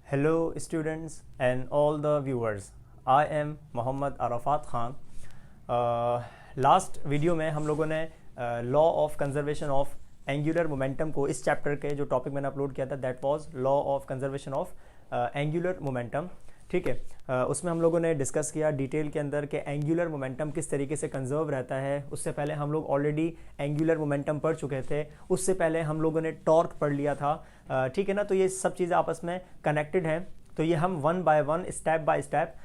Hello students and all the viewers. I am Mohammad Arfat Khan. Last video में हम लोगों ने law of conservation of angular momentum को इस चैप्टर के जो टॉपिक मैंने अपलोड किया था that was law of conservation of angular momentum. ठीक है, उसमें हम लोगों ने डिस्कस किया डिटेल के अंदर कि एंगुलर मोमेंटम किस तरीके से कंजर्व रहता है. उससे पहले हम लोग ऑलरेडी एंगुलर मोमेंटम पढ़ चुके थे. उससे पहले हम लोगों ने टॉर्क पढ़ लिया था. ठीक है ना, तो ये सब चीज़ें आपस में कनेक्टेड हैं. तो ये हम one by one step by step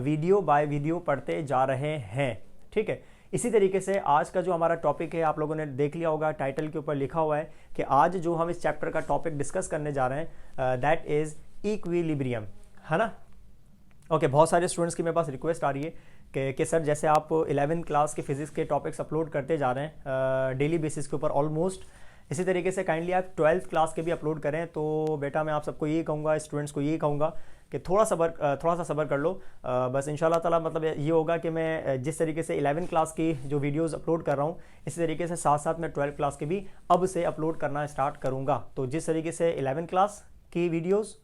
video by video पढ़ते जा रहे हैं. ठीक है, इसी तरीके से आज का जो हमारा टॉपिक है आप लोगों ने देख लिया होगा, टाइटल के ऊपर लिखा हुआ है कि आज जो हम इस चैप्टर का टॉपिक डिस्कस करने जा रहे हैं दैट इज़ इक्विलिब्रियम, है ना. ओके, बहुत सारे स्टूडेंट्स की मेरे पास रिक्वेस्ट आ रही है कि सर जैसे आप 11th क्लास के फिजिक्स के टॉपिक्स अपलोड करते जा रहे हैं डेली बेसिस के ऊपर ऑलमोस्ट, इसी तरीके से काइंडली आप 12th क्लास के भी अपलोड करें. तो बेटा मैं आप सबको यही कहूँगा, स्टूडेंट्स को यही कहूँगा कि थोड़ा सा सब्र कर लो. बस इंशाल्लाह ताला मतलब ये होगा कि मैं जिस तरीके से 11th क्लास की जो वीडियोस अपलोड कर रहा हूँ इसी तरीके से साथ साथ मैं 12th क्लास के भी अब से अपलोड करना स्टार्ट करूँगा. तो जिस तरीके से 11th क्लास की वीडियोज़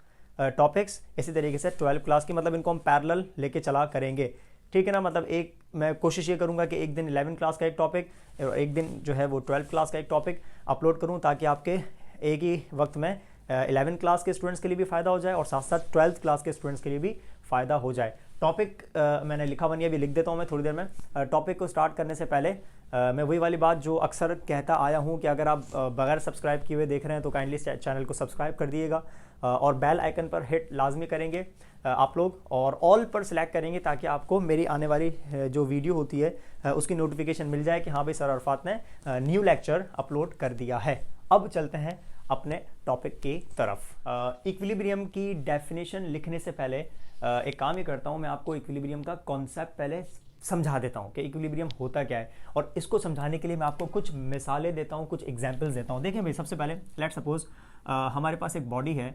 टॉपिक्स इसी तरीके से 12th क्लास की मतलब इनको हम पैरेलल लेके चला करेंगे. ठीक है ना, मतलब एक मैं कोशिश ये करूँगा कि एक दिन 11th क्लास का एक टॉपिक और एक दिन जो है वो 12th क्लास का एक टॉपिक अपलोड करूँ ताकि आपके एक ही वक्त में 11th क्लास के स्टूडेंट्स के लिए भी फ़ायदा हो जाए और साथ साथ 12th क्लास के स्टूडेंट्स के लिए भी फ़ायदा हो जाए. टॉपिक मैंने लिखा बनी अभी लिख देता हूँ मैं थोड़ी देर में. टॉपिक को स्टार्ट करने से पहले मैं वही वाली बात जो अक्सर कहता आया हूँ कि अगर आप बगैर सब्सक्राइब किए हुए देख रहे हैं तो काइंडली चैनल को सब्सक्राइब कर दिएगा और बेल आइकन पर हिट लाजमी करेंगे आप लोग और ऑल पर सिलेक्ट करेंगे ताकि आपको मेरी आने वाली जो वीडियो होती है उसकी नोटिफिकेशन मिल जाए कि हाँ भाई सर अरफात ने न्यू लेक्चर अपलोड कर दिया है. अब चलते हैं अपने टॉपिक की तरफ. इक्विलिब्रियम की डेफिनेशन लिखने से पहले एक काम ही करता हूँ, मैं आपको इक्विलिब्रियम का कॉन्सेप्ट पहले समझा देता हूँ कि इक्विलिब्रियम होता क्या है और इसको समझाने के लिए मैं आपको कुछ मिसालें देता हूँ, कुछ एग्जांपल्स देता हूँ. देखिए भाई, सबसे पहले लेट सपोज हमारे पास एक बॉडी है,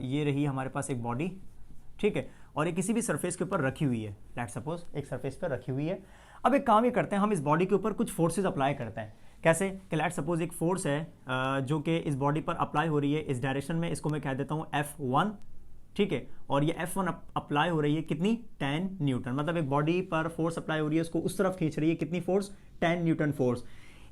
ये रही हमारे पास एक बॉडी. ठीक है, और ये किसी भी सरफेस के ऊपर रखी हुई है. लेट सपोज एक सरफेस पर रखी हुई है. अब एक काम ये करते हैं, हम इस बॉडी के ऊपर कुछ फोर्सेज अप्लाई करते हैं. कैसे कि लेट सपोज एक फोर्स है जो कि इस बॉडी पर अप्लाई हो रही है इस डायरेक्शन में, इसको मैं कह देता हूँ F1. ठीक है, और ये F1 अप्लाई हो रही है कितनी 10 न्यूटन, मतलब एक बॉडी पर फोर्स अप्लाई हो रही है, उसको उस तरफ खींच रही है कितनी फोर्स 10 न्यूटन फोर्स.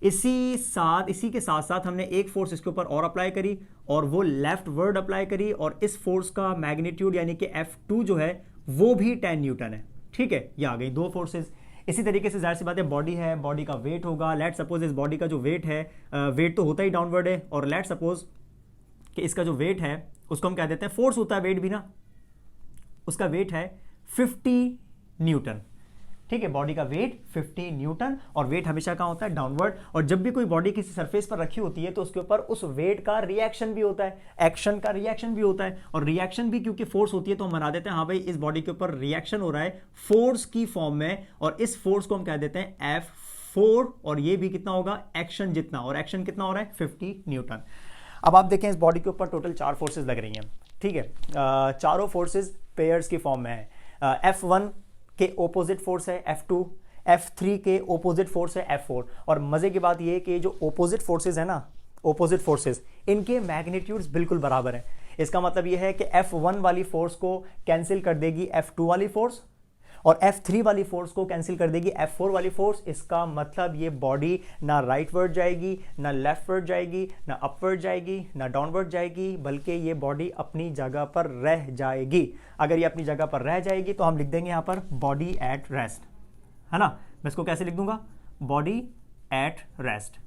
इसी के साथ साथ हमने एक फोर्स इसके ऊपर और अप्लाई करी और वो लेफ्ट वर्ड अप्लाई करी और इस फोर्स का मैग्नीट्यूड यानी कि F2 जो है वो भी 10 न्यूटन है. ठीक है, ये आ गई दो फोर्सेस. इसी तरीके से जाहिर सी बात है बॉडी है, बॉडी का वेट होगा. लेट सपोज इस बॉडी का जो वेट है, वेट तो होता ही डाउनवर्ड है और लेट सपोज कि इसका जो वेट है उसको हम कह देते हैं, फोर्स होता है वेट भी ना, उसका वेट है 50 न्यूटन. ठीक है, बॉडी का वेट 50 न्यूटन और वेट हमेशा कहाँ होता है डाउनवर्ड. और जब भी कोई बॉडी किसी सरफेस पर रखी होती है तो उसके ऊपर उस वेट का रिएक्शन भी होता है, एक्शन का रिएक्शन भी होता है. और रिएक्शन भी क्योंकि फोर्स होती है तो हम बना देते हैं हाँ भाई इस बॉडी के ऊपर रिएक्शन हो रहा है फोर्स की फॉर्म में और इस फोर्स को हम कह देते हैं F4 और ये भी कितना होगा एक्शन जितना, और एक्शन कितना हो रहा है 50 न्यूटन. अब आप देखें इस बॉडी के ऊपर टोटल 4 फोर्सेज लग रही हैं. ठीक है, चारों फोर्सेज पेयर्स की फॉर्म में है. F1 के ओपोजिट फोर्स है F2, F3 के ओपोजिट फोर्स है F4. और मजे की बात यह है कि जो ओपोजिट फोर्सेस है ना, ओपोजिट फोर्सेस इनके मैग्नीट्यूड्स बिल्कुल बराबर हैं. इसका मतलब यह है कि F1 वाली फोर्स को कैंसिल कर देगी F2 वाली फोर्स और F3 वाली फोर्स को कैंसिल कर देगी F4 वाली फोर्स. इसका मतलब ये बॉडी ना राइटवर्ड जाएगी, ना लेफ्टवर्ड जाएगी, ना अपवर्ड जाएगी, ना डाउनवर्ड जाएगी, बल्कि ये बॉडी अपनी जगह पर रह जाएगी. अगर ये अपनी जगह पर रह जाएगी तो हम लिख देंगे यहाँ पर बॉडी एट रेस्ट, है ना. मैं इसको कैसे लिख दूंगा, बॉडी एट रेस्ट.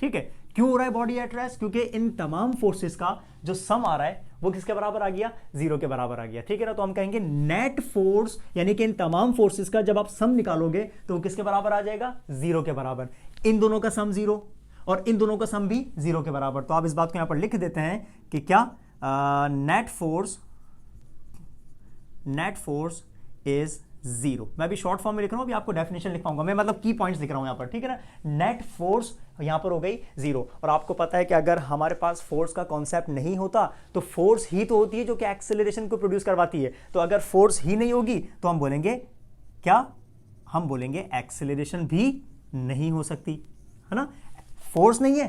ठीक है, क्यों हो रहा है बॉडी एट रेस्ट, क्योंकि इन तमाम फोर्सेस का जो सम आ रहा है वो किसके बराबर आ गया, 0 के बराबर आ गया. ठीक है ना, तो हम कहेंगे नेट फोर्स यानी कि इन तमाम फोर्सेस का जब आप सम निकालोगे तो वो किसके बराबर आ जाएगा, 0 के बराबर. इन दोनों का सम 0 और इन दोनों का सम भी 0 के बराबर. तो आप इस बात को यहां पर लिख देते हैं कि क्या नेट फोर्स इज 0. मैं भी शॉर्ट फॉर्म में लिख रहा हूं, अभी आपको डेफिनेशन लिख पाऊंगा मैं, मतलब की पॉइंट्स लिख रहा हूं यहां पर. ठीक है ना, नेट फोर्स यहां पर हो गई 0. और आपको पता है कि अगर हमारे पास फोर्स का कॉन्सेप्ट नहीं होता तो फोर्स ही तो होती है जो कि एक्सेलरेशन को प्रोड्यूस करवाती है. तो अगर फोर्स ही नहीं होगी तो हम बोलेंगे क्या, हम बोलेंगे एक्सेलरेशन भी नहीं हो सकती, है ना. फोर्स नहीं है,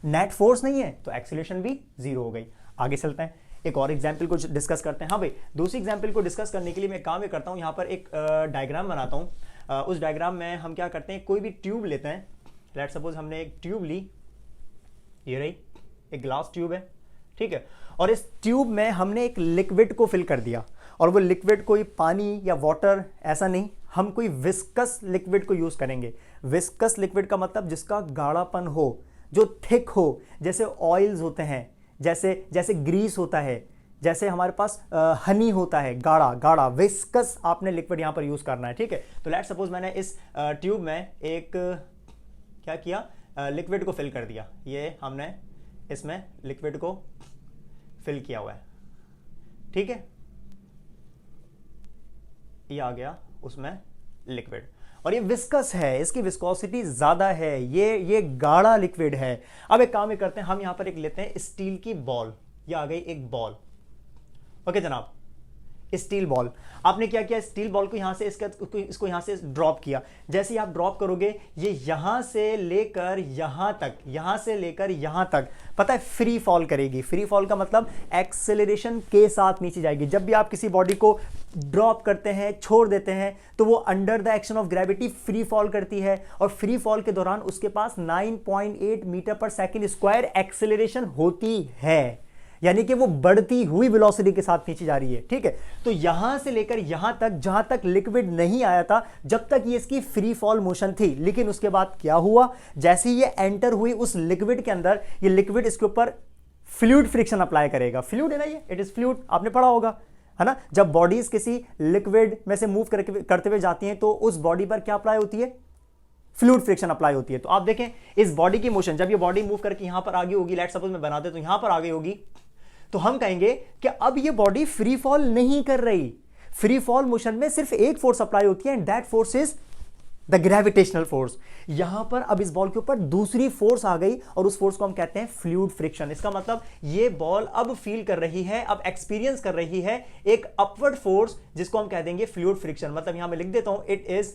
नेट फोर्स नहीं है तो एक्सेलरेशन भी 0 हो गई. आगे चलते हैं. एक और एग्जाम्पल को डिस्कस करते हैं। हाँ भाई, दूसरी एग्जाम्पल को डिस्कस करने के लिए मैं काम ये करता हूँ, यहाँ पर एक डायग्राम बनाता हूँ। उस डायग्राम में हम क्या करते हैं, कोई भी ट्यूब लेते हैं। लेट सपोज हमने एक ट्यूब ली, ये रही एक ग्लास ट्यूब है, ठीक है, और इस ट्यूब में हमने एक लिक्विड को फिल कर दिया, और वो लिक्विड कोई पानी या वाटर ऐसा नहीं, हम कोई विस्कस लिक्विड को यूज करेंगे। विस्कस लिक्विड का मतलब जिसका गाढ़ापन हो, जो थिक हो, जैसे ऑयल्स होते हैं, जैसे ग्रीस होता है, जैसे हमारे पास हनी होता है, गाढ़ा गाढ़ा विस्कस आपने लिक्विड यहां पर यूज करना है, ठीक है। तो लेट सपोज मैंने इस ट्यूब में एक क्या किया, लिक्विड को फिल कर दिया। ये हमने इसमें लिक्विड को फिल किया हुआ है, ठीक है, ये आ गया उसमें लिक्विड, और ये विस्कस है, इसकी विस्कोसिटी ज्यादा है, ये गाढ़ा लिक्विड है। अब एक काम ये करते हैं, हम यहां पर एक लेते हैं स्टील की बॉल, ये आ गई एक बॉल, ओके जनाब, स्टील बॉल। आपने क्या किया, स्टील बॉल को यहां से इसको यहां से ड्रॉप किया। जैसे ही आप ड्रॉप करोगे, ये यहां से लेकर यहां तक पता है फ्री फॉल करेगी। फ्री फॉल का मतलब एक्सेलरेशन के साथ नीचे जाएगी। जब भी आप किसी बॉडी को ड्रॉप करते हैं, छोड़ देते हैं, तो वो under the action of gravity free fall करती है, और फ्री फॉल के दौरान उसके पास 9.8 मीटर पर सेकेंड स्क्वायर एक्सेलरेशन होती है, यानी कि वो बढ़ती हुई वेलोसिटी के साथ नीचे जा रही है, ठीक है। तो यहां से लेकर यहां तक, जहां तक लिक्विड नहीं आया था, जब तक ये इसकी फ्री फॉल मोशन थी, लेकिन उसके बाद क्या हुआ, जैसे ही ये एंटर हुई उस लिक्विड के अंदर, ये लिक्विड इसके ऊपर फ्लूइड फ्रिक्शन अप्लाई करेगा। फ्लूइड है ना, ये इट इज फ्लूइड, आपने पढ़ा होगा, है ना। जब बॉडीज किसी लिक्विड में से मूव करते हुए जाती हैं, तो उस बॉडी पर क्या अप्लाई होती है, फ्लूइड फ्रिक्शन अप्लाई होती है। तो आप देखें इस बॉडी की मोशन, जब ये बॉडी मूव करके यहां पर आगे होगी, लेट सपोज मैं बना दे तो यहां पर आगे होगी, तो हम कहेंगे कि अब ये बॉडी फ्री फॉल नहीं कर रही। फ्री फॉल मोशन में सिर्फ एक फोर्स अप्लाई होती है, and that force is the gravitational force. यहां पर अब इस बॉल के ऊपर दूसरी फोर्स आ गई, और उस फोर्स को हम कहते हैं फ्लूइड फ्रिक्शन। इसका मतलब ये बॉल अब फील कर रही है, अब एक्सपीरियंस कर रही है एक अपवर्ड फोर्स, जिसको हम कह देंगे फ्लूइड फ्रिक्शन। मतलब यहां मैं लिख देता हूं, इट इज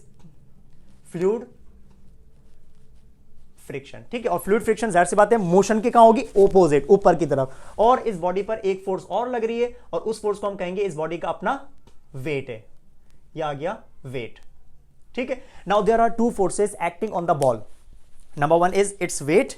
फ्लूइड फ्रिक्शन, ठीक है। और फ्लूइड फ्रिक्शन जाहिर सी बात है मोशन की कहां होगी, ओपोजिट, ऊपर की तरफ, और इस बॉडी पर एक फोर्स और लग रही है, और उस फोर्स को हम कहेंगे इस बॉडी का अपना वेट है, यह आ गया वेट, ठीक है। Now there are two forces acting on the ball. Number one is its weight,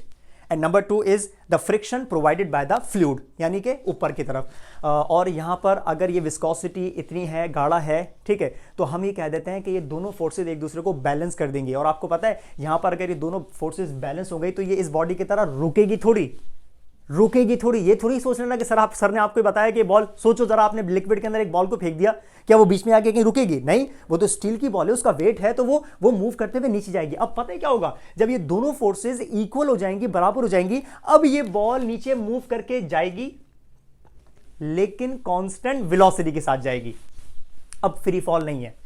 and number two is the friction provided by the fluid, यानी कि ऊपर की तरफ। और यहां पर अगर ये विस्कोसिटी इतनी है, गाढ़ा है, ठीक है, तो हम ये कह देते हैं कि ये दोनों फोर्सेज एक दूसरे को बैलेंस कर देंगे। और आपको पता है यहां पर अगर ये दोनों फोर्सेज बैलेंस हो गई, तो ये इस बॉडी की तरह रुकेगी थोड़ी, ये थोड़ी सोचने लगे सर ने आपको बताया कि बॉल, सोचो जरा, आपने लिक्विड के अंदर एक बॉल को फेंक दिया, क्या वो बीच में आके कहीं रुकेगी? नहीं, वो तो स्टील की बॉल है, उसका वेट है, तो वो मूव करते हुए नीचे जाएगी। अब पता है क्या होगा, जब ये दोनों फोर्सेस इक्वल हो जाएंगी, बराबर हो जाएंगी, अब ये बॉल नीचे मूव करके जाएगी, लेकिन कांस्टेंट वेलोसिटी के साथ जाएगी। अब फ्री फॉल नहीं है।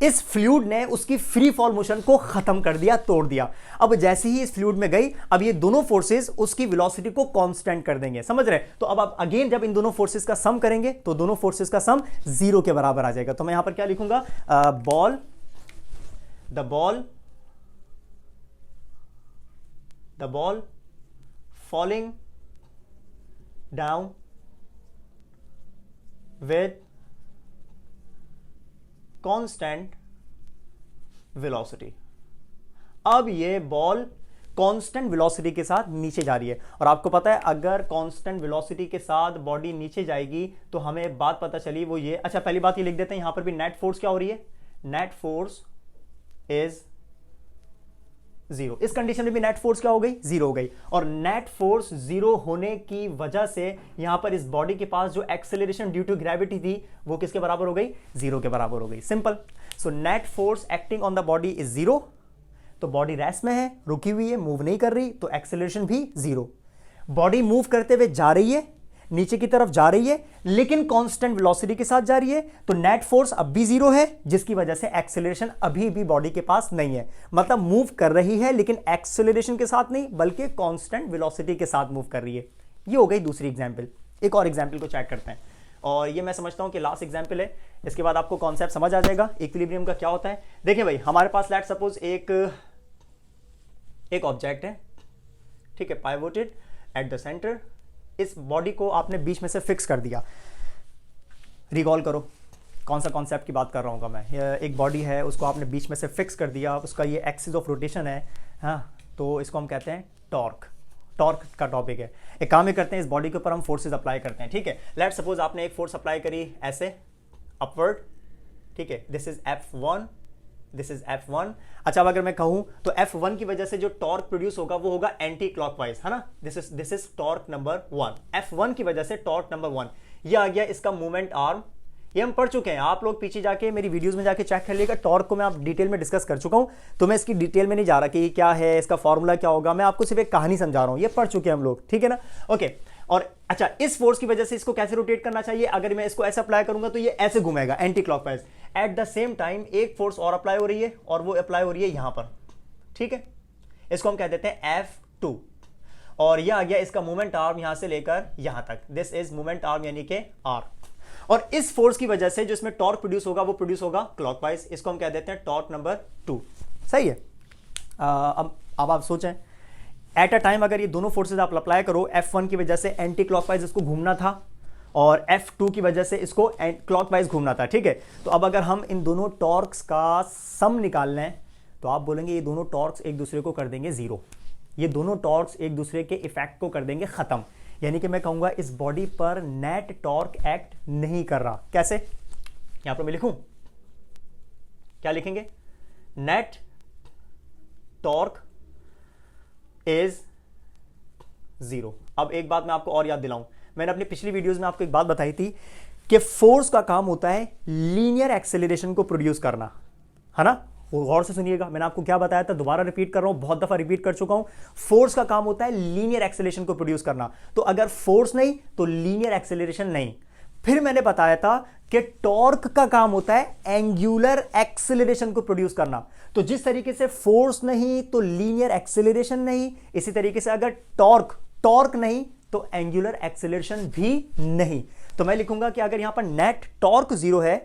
इस फ्लूइड ने उसकी फ्री फॉल मोशन को खत्म कर दिया, तोड़ दिया। अब जैसे ही इस फ्लूइड में गई, अब ये दोनों फोर्सेस उसकी वेलोसिटी को कांस्टेंट कर देंगे, समझ रहे? तो अब आप अगेन जब इन दोनों फोर्सेस का सम करेंगे, तो दोनों फोर्सेस का सम 0 के बराबर आ जाएगा। तो मैं यहां पर क्या लिखूंगा, the ball falling down with constant velocity। अब ये बॉल कांस्टेंट वेलोसिटी के साथ नीचे जा रही है, और आपको पता है अगर कांस्टेंट वेलोसिटी के साथ बॉडी नीचे जाएगी, तो हमें बात पता चली वो ये, अच्छा पहली बात ये लिख देते हैं, यहां पर भी नेट फोर्स क्या हो रही है, नेट फोर्स इज 0। इस कंडीशन में भी नेट फोर्स क्या हो गई, 0 हो गई। और नेट फोर्स 0 होने की वजह से यहां पर इस बॉडी के पास जो एक्सेलरेशन ड्यू टू ग्रेविटी थी, वो किसके बराबर हो गई, 0 के बराबर हो गई। Simple. So net force acting on the body is 0। तो बॉडी रेस्ट में है, रुकी हुई है, मूव नहीं कर रही, तो एक्सेलरेशन भी 0। बॉडी मूव करते हुए जा रही है, नीचे की तरफ जा रही है, लेकिन कांस्टेंट वेलोसिटी के साथ जा रही है, तो नेट फोर्स अब भी 0 है, जिसकी वजह से एक्सेलरेशन अभी भी बॉडी के पास नहीं है। मतलब मूव कर रही है, लेकिन एक्सेलरेशन के साथ नहीं, बल्कि कांस्टेंट वेलोसिटी के साथ मूव कर रही है। ये हो गई दूसरी एग्जांपल। एक और एग्जांपल को चेक करते हैं, और ये मैं समझता हूं कि लास्ट एग्जांपल है, इसके बाद आपको कॉन्सेप्ट समझ आ जाएगा इक्विलिब्रियम का क्या होता है। देखिए भाई, हमारे पास लेट सपोज एक ऑब्जेक्ट है, ठीक है, पाइवोटेड एट द सेंटर, इस बॉडी को आपने बीच में से फिक्स कर दिया। रिकॉल करो कौन सा कॉन्सेप्ट की बात कर रहा हूँ मैं। एक बॉडी है, उसको आपने बीच में से फिक्स कर दिया, उसका ये एक्सिस ऑफ रोटेशन है, हाँ, तो इसको हम कहते हैं टॉर्क। टॉर्क का टॉपिक है। एक काम ही करते हैं, इस बॉडी के ऊपर हम फोर्सेस अप्लाई करते हैं, ठीक है। लेट सपोज आपने एक फोर्स अप्लाई करी ऐसे अपवर्ड, ठीक है, this is F1, this is F1। अच्छा, अब अगर मैं कहूं तो F1 की वजह से जो टॉर्क प्रोड्यूस होगा वो होगा एंटी क्लॉकवाइज, है ना। This is torque number 1, F1 की वजह से टॉर्क नंबर 1। ये आ गया इसका मूवमेंट आर्म, ये हम पढ़ चुके हैं, आप लोग पीछे जाके मेरी वीडियोस में जाके चेक कर लीजिएगा। टॉर्क को मैं आप डिटेल में डिस्कस कर चुका हूं, तो मैं इसकी डिटेल में नहीं जा रहा कि ये क्या है, इसका फॉर्मूला क्या होगा, मैं आपको सिर्फ एक कहानी समझा रहा हूं, ये पढ़ चुके हैं हम लोग, ठीक है ना। ओके, और अच्छा, इस फोर्स की वजह से इसको कैसे रोटेट करना चाहिए, अगर मैं इसको ऐसे अप्लाई करूंगा तो ये ऐसे घूमेगा anti clockwise. At the same time एक फोर्स और अप्लाई हो रही है, और वो अप्लाई हो रही है यहां पर, ठीक है, इसको हम कह देते हैं F2। और यह आ गया इसका मूवमेंट आर्म यहां से लेकर यहां तक, दिस इज मूवमेंट आर्म यानी कि R। और इस फोर्स की वजह से जो इसमें टॉर्क प्रोड्यूस होगा वो प्रोड्यूस होगा क्लॉकवाइज, इसको हम कह देते हैं टॉर्क नंबर 2। सही है। अब आप सोचें, एट अ टाइम अगर ये दोनों फोर्सेज आप अप्लाई करो, F1 की वजह से एंटी क्लॉकवाइज इसको घूमना था और F2 की वजह से इसको क्लॉकवाइज घूमना था, ठीक है। तो अब अगर हम इन दोनों टॉर्क्स का सम निकाल लें तो आप बोलेंगे ये दोनों टॉर्क्स एक दूसरे को कर देंगे जीरो, ये दोनों टॉर्क्स एक दूसरे के इफेक्ट को कर देंगे खत्म। यानी कि मैं कहूंगा इस बॉडी पर नेट टॉर्क एक्ट नहीं कर रहा। कैसे, यहां पर मैं लिखूं, क्या लिखेंगे, नेट टॉर्क इज जीरो। अब एक बात मैं आपको और याद दिलाऊं, मैंने अपनी पिछली वीडियोस में आपको एक बात बताई थी कि फोर्स का काम होता है लीनियर एक्सेलरेशन को प्रोड्यूस करना, है ना। वो गौर से सुनिएगा, मैंने आपको क्या बताया था, दोबारा रिपीट कर रहा हूं, बहुत दफा रिपीट कर चुका हूं। फोर्स का काम होता है लीनियर एक्सेलरेशन को प्रोड्यूस करना, तो अगर फोर्स नहीं तो लीनियर एक्सेलरेशन नहीं। फिर मैंने बताया था कि टॉर्क का काम होता है एंगुलर एक्सेलरेशन को प्रोड्यूस करना। तो जिस तरीके से फोर्स नहीं तो लीनियर एक्सेलरेशन नहीं, इसी तरीके से अगर टॉर्क नहीं तो एंगुलर एक्सेलरेशन भी नहीं। तो मैं लिखूंगा कि अगर यहां पर नेट टॉर्क जीरो है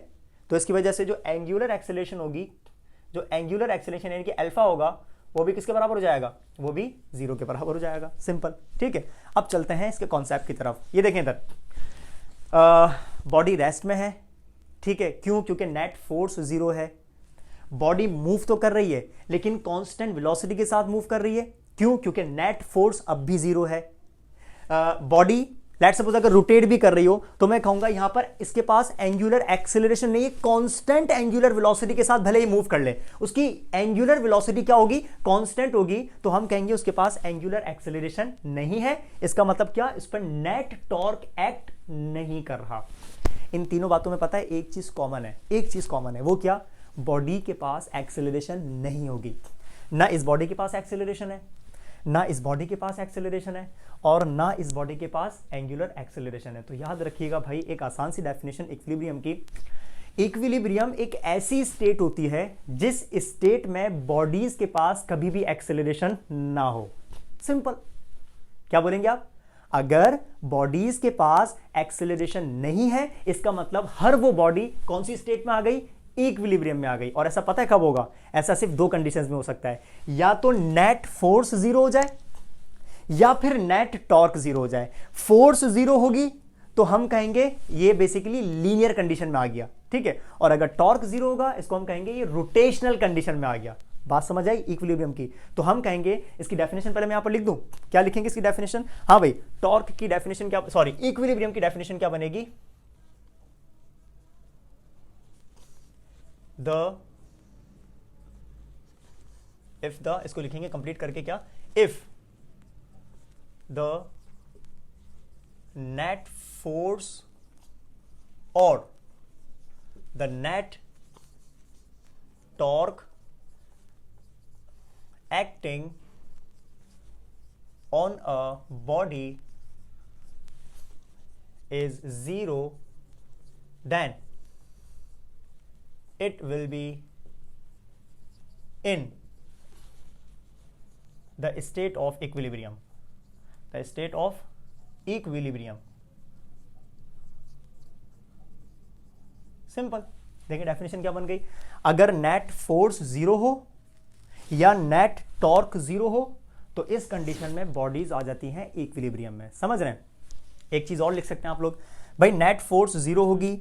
तो इसकी वजह से जो एंगुलर एक्सेलरेशन होगी, जो एंगुलर एक्सेलरेशन यानी कि अल्फा होगा, वो भी किसके बराबर हो जाएगा, वो भी जीरो के बराबर हो जाएगा। सिंपल, ठीक है। अब चलते हैं इसके कॉन्सेप्ट की तरफ। ये देखें इधर, बॉडी रेस्ट में है, ठीक है, क्यों, क्योंकि नेट फोर्स जीरो है। बॉडी मूव तो कर रही है लेकिन कांस्टेंट वेलोसिटी के साथ मूव कर रही है, क्यों, क्योंकि नेट फोर्स अब भी जीरो है। बॉडी लेट्स सपोज अगर रोटेट भी कर रही हो तो मैं कहूंगा यहां पर इसके पास एंगुलर एक्सेलरेशन नहीं है, कांस्टेंट एंगुलर वेलोसिटी के साथ भले ही मूव कर ले, उसकी एंगुलर वेलोसिटी क्या होगी, कांस्टेंट होगी, तो हम कहेंगे उसके पास एंगुलर एक्सेलरेशन नहीं है। इसका मतलब क्या, इस पर नेट टॉर्क एक्ट नहीं कर रहा। इन तीनों बातों में पता है एक चीज कॉमन है, एक चीज कॉमन है, वो क्या, बॉडी के पास एक्सेलरेशन नहीं होगी। ना इस बॉडी के पास एक्सेलरेशन है, ना इस बॉडी के पास एक्सेलरेशन है, और ना इस बॉडी के पास एंगुलर एक्सेलरेशन है। तो याद रखिएगा भाई, एक आसान सी डेफिनेशन इक्विलिब्रियम की। इक्विलिब्रियम एक ऐसी स्टेट होती है जिस स्टेट में बॉडीज के पास कभी भी एक्सेलरेशन ना हो। सिंपल। क्या बोलेंगे आप, अगर बॉडीज के पास एक्सेलरेशन नहीं है इसका मतलब हर वो बॉडी कौन सी स्टेट में आ गई, इक्विलिब्रियम में आ गई। और ऐसा पता है कब होगा, ऐसा सिर्फ दो कंडीशंस में हो सकता है, या तो नेट फोर्स जीरो हो जाए या फिर नेट टॉर्क जीरो हो जाए। फोर्स जीरो होगी तो हम कहेंगे ये बेसिकली लीनियर कंडीशन में आ गया, ठीक है, और अगर टॉर्क जीरो होगा इसको हम कहेंगे ये रोटेशनल कंडीशन में आ गया। बात समझ आई इक्विलिब्रियम की। तो हम कहेंगे इसकी डेफिनेशन पहले मैं यहां पर लिख दूं, क्या लिखेंगे इसकी डेफिनेशन, हाँ भाई, टॉर्क की डेफिनेशन क्या, सॉरी, इक्विलिब्रियम की डेफिनेशन क्या बनेगी, इफ द, इसको लिखेंगे कंप्लीट करके, क्या, इफ द नेट फोर्स और the net torque acting on a body is zero, then it will be in the state of equilibrium, the state of equilibrium। Simple. देखिए definition क्या बन गई, अगर नेट फोर्स जीरो हो या net torque zero हो तो इस कंडीशन में बॉडीज आ जाती हैं इक्विलिब्रियम में। समझ रहे हैं, एक चीज़ और लिख सकते हैं आप लोग, भाई नेट फोर्स जीरो होगी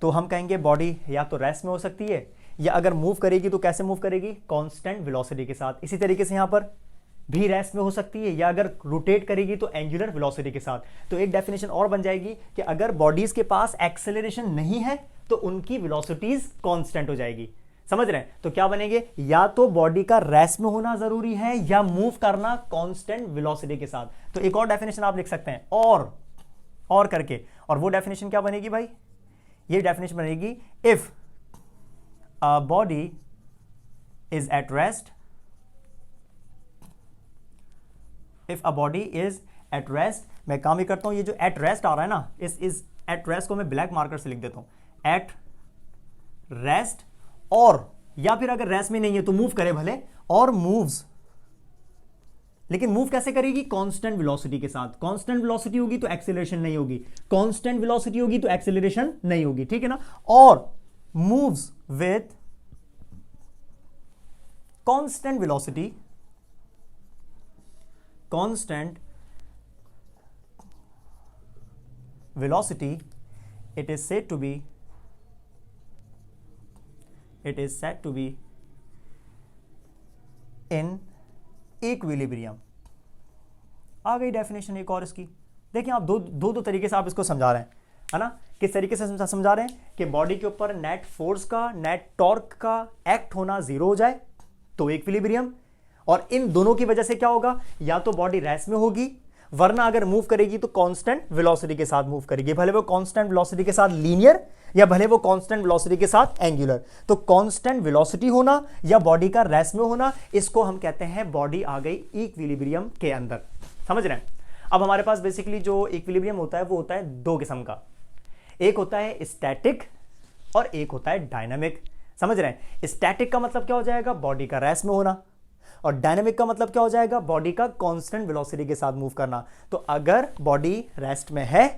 तो हम कहेंगे बॉडी या तो रेस्ट में हो सकती है, या अगर मूव करेगी तो कैसे मूव करेगी, कांस्टेंट वेलोसिटी के साथ। इसी तरीके से यहां पर भी रेस्ट में हो सकती है, या अगर रोटेट करेगी तो एंगुलर वेलोसिटी के साथ। तो एक डेफिनेशन और बन जाएगी कि अगर बॉडीज के पास एक्सेलरेशन नहीं है तो उनकी वेलोसिटीज कांस्टेंट हो जाएगी। समझ रहे हैं? तो क्या बनेंगे, या तो बॉडी का रेस्ट में होना जरूरी है या मूव करना कांस्टेंट वेलोसिटी के साथ। तो एक और डेफिनेशन आप लिख सकते हैं और करके, और वो डेफिनेशन क्या बनेगी भाई, ये डेफिनेशन बनेगी, if a body is at rest, if a body is at rest, मैं काम ही करता हूं, ये जो एट रेस्ट आ रहा है ना, इस एट रेस्ट को मैं ब्लैक मार्कर से लिख देता हूं, एट रेस्ट, और या फिर अगर रेस्ट में नहीं है तो मूव करे भले, और मूव्स, लेकिन मूव कैसे करेगी, कांस्टेंट वेलोसिटी के साथ। कांस्टेंट वेलोसिटी होगी तो एक्सेलरेशन नहीं होगी, कांस्टेंट वेलोसिटी होगी तो एक्सेलरेशन नहीं होगी, ठीक है ना। और moves with constant velocity, constant velocity, it is said to be in equilibrium. आ गई डेफिनेशन एक और इसकी। देखिए आप दो तरीके से आप इसको समझा रहे हैं, है ना। किस तरीके से समझा रहे हैं कि बॉडी के ऊपर नेट फोर्स का, नेट टॉर्क का एक्ट होना जीरो हो जाए तो इक्विलिब्रियम, और इन दोनों की वजह से क्या होगा, या तो बॉडी रेस्ट में होगी, वरना अगर मूव करेगी तो कांस्टेंट वेलोसिटी के साथ मूव करेगी, भले वो कांस्टेंट वेलोसिटी के साथ लीनियर या भले वो कांस्टेंट वेलोसिटी के साथ एंगुलर। तो कांस्टेंट वेलोसिटी होना या बॉडी का रेस्ट में होना, इसको हम कहते हैं बॉडी आ गई इक्विलिब्रियम के अंदर। समझ रहे हैं? अब हमारे पास बेसिकली जो इक्विलिब्रियम होता है वो होता है दो किस्म का, एक होता है स्टैटिक और एक होता है डायनामिक। समझ रहे हैं? स्टैटिक का मतलब क्या हो जाएगा, बॉडी का रेस्ट में होना, और डायनामिक का मतलब क्या हो जाएगा, बॉडी का कांस्टेंट वेलोसिटी के साथ मूव करना। तो अगर बॉडी रेस्ट में है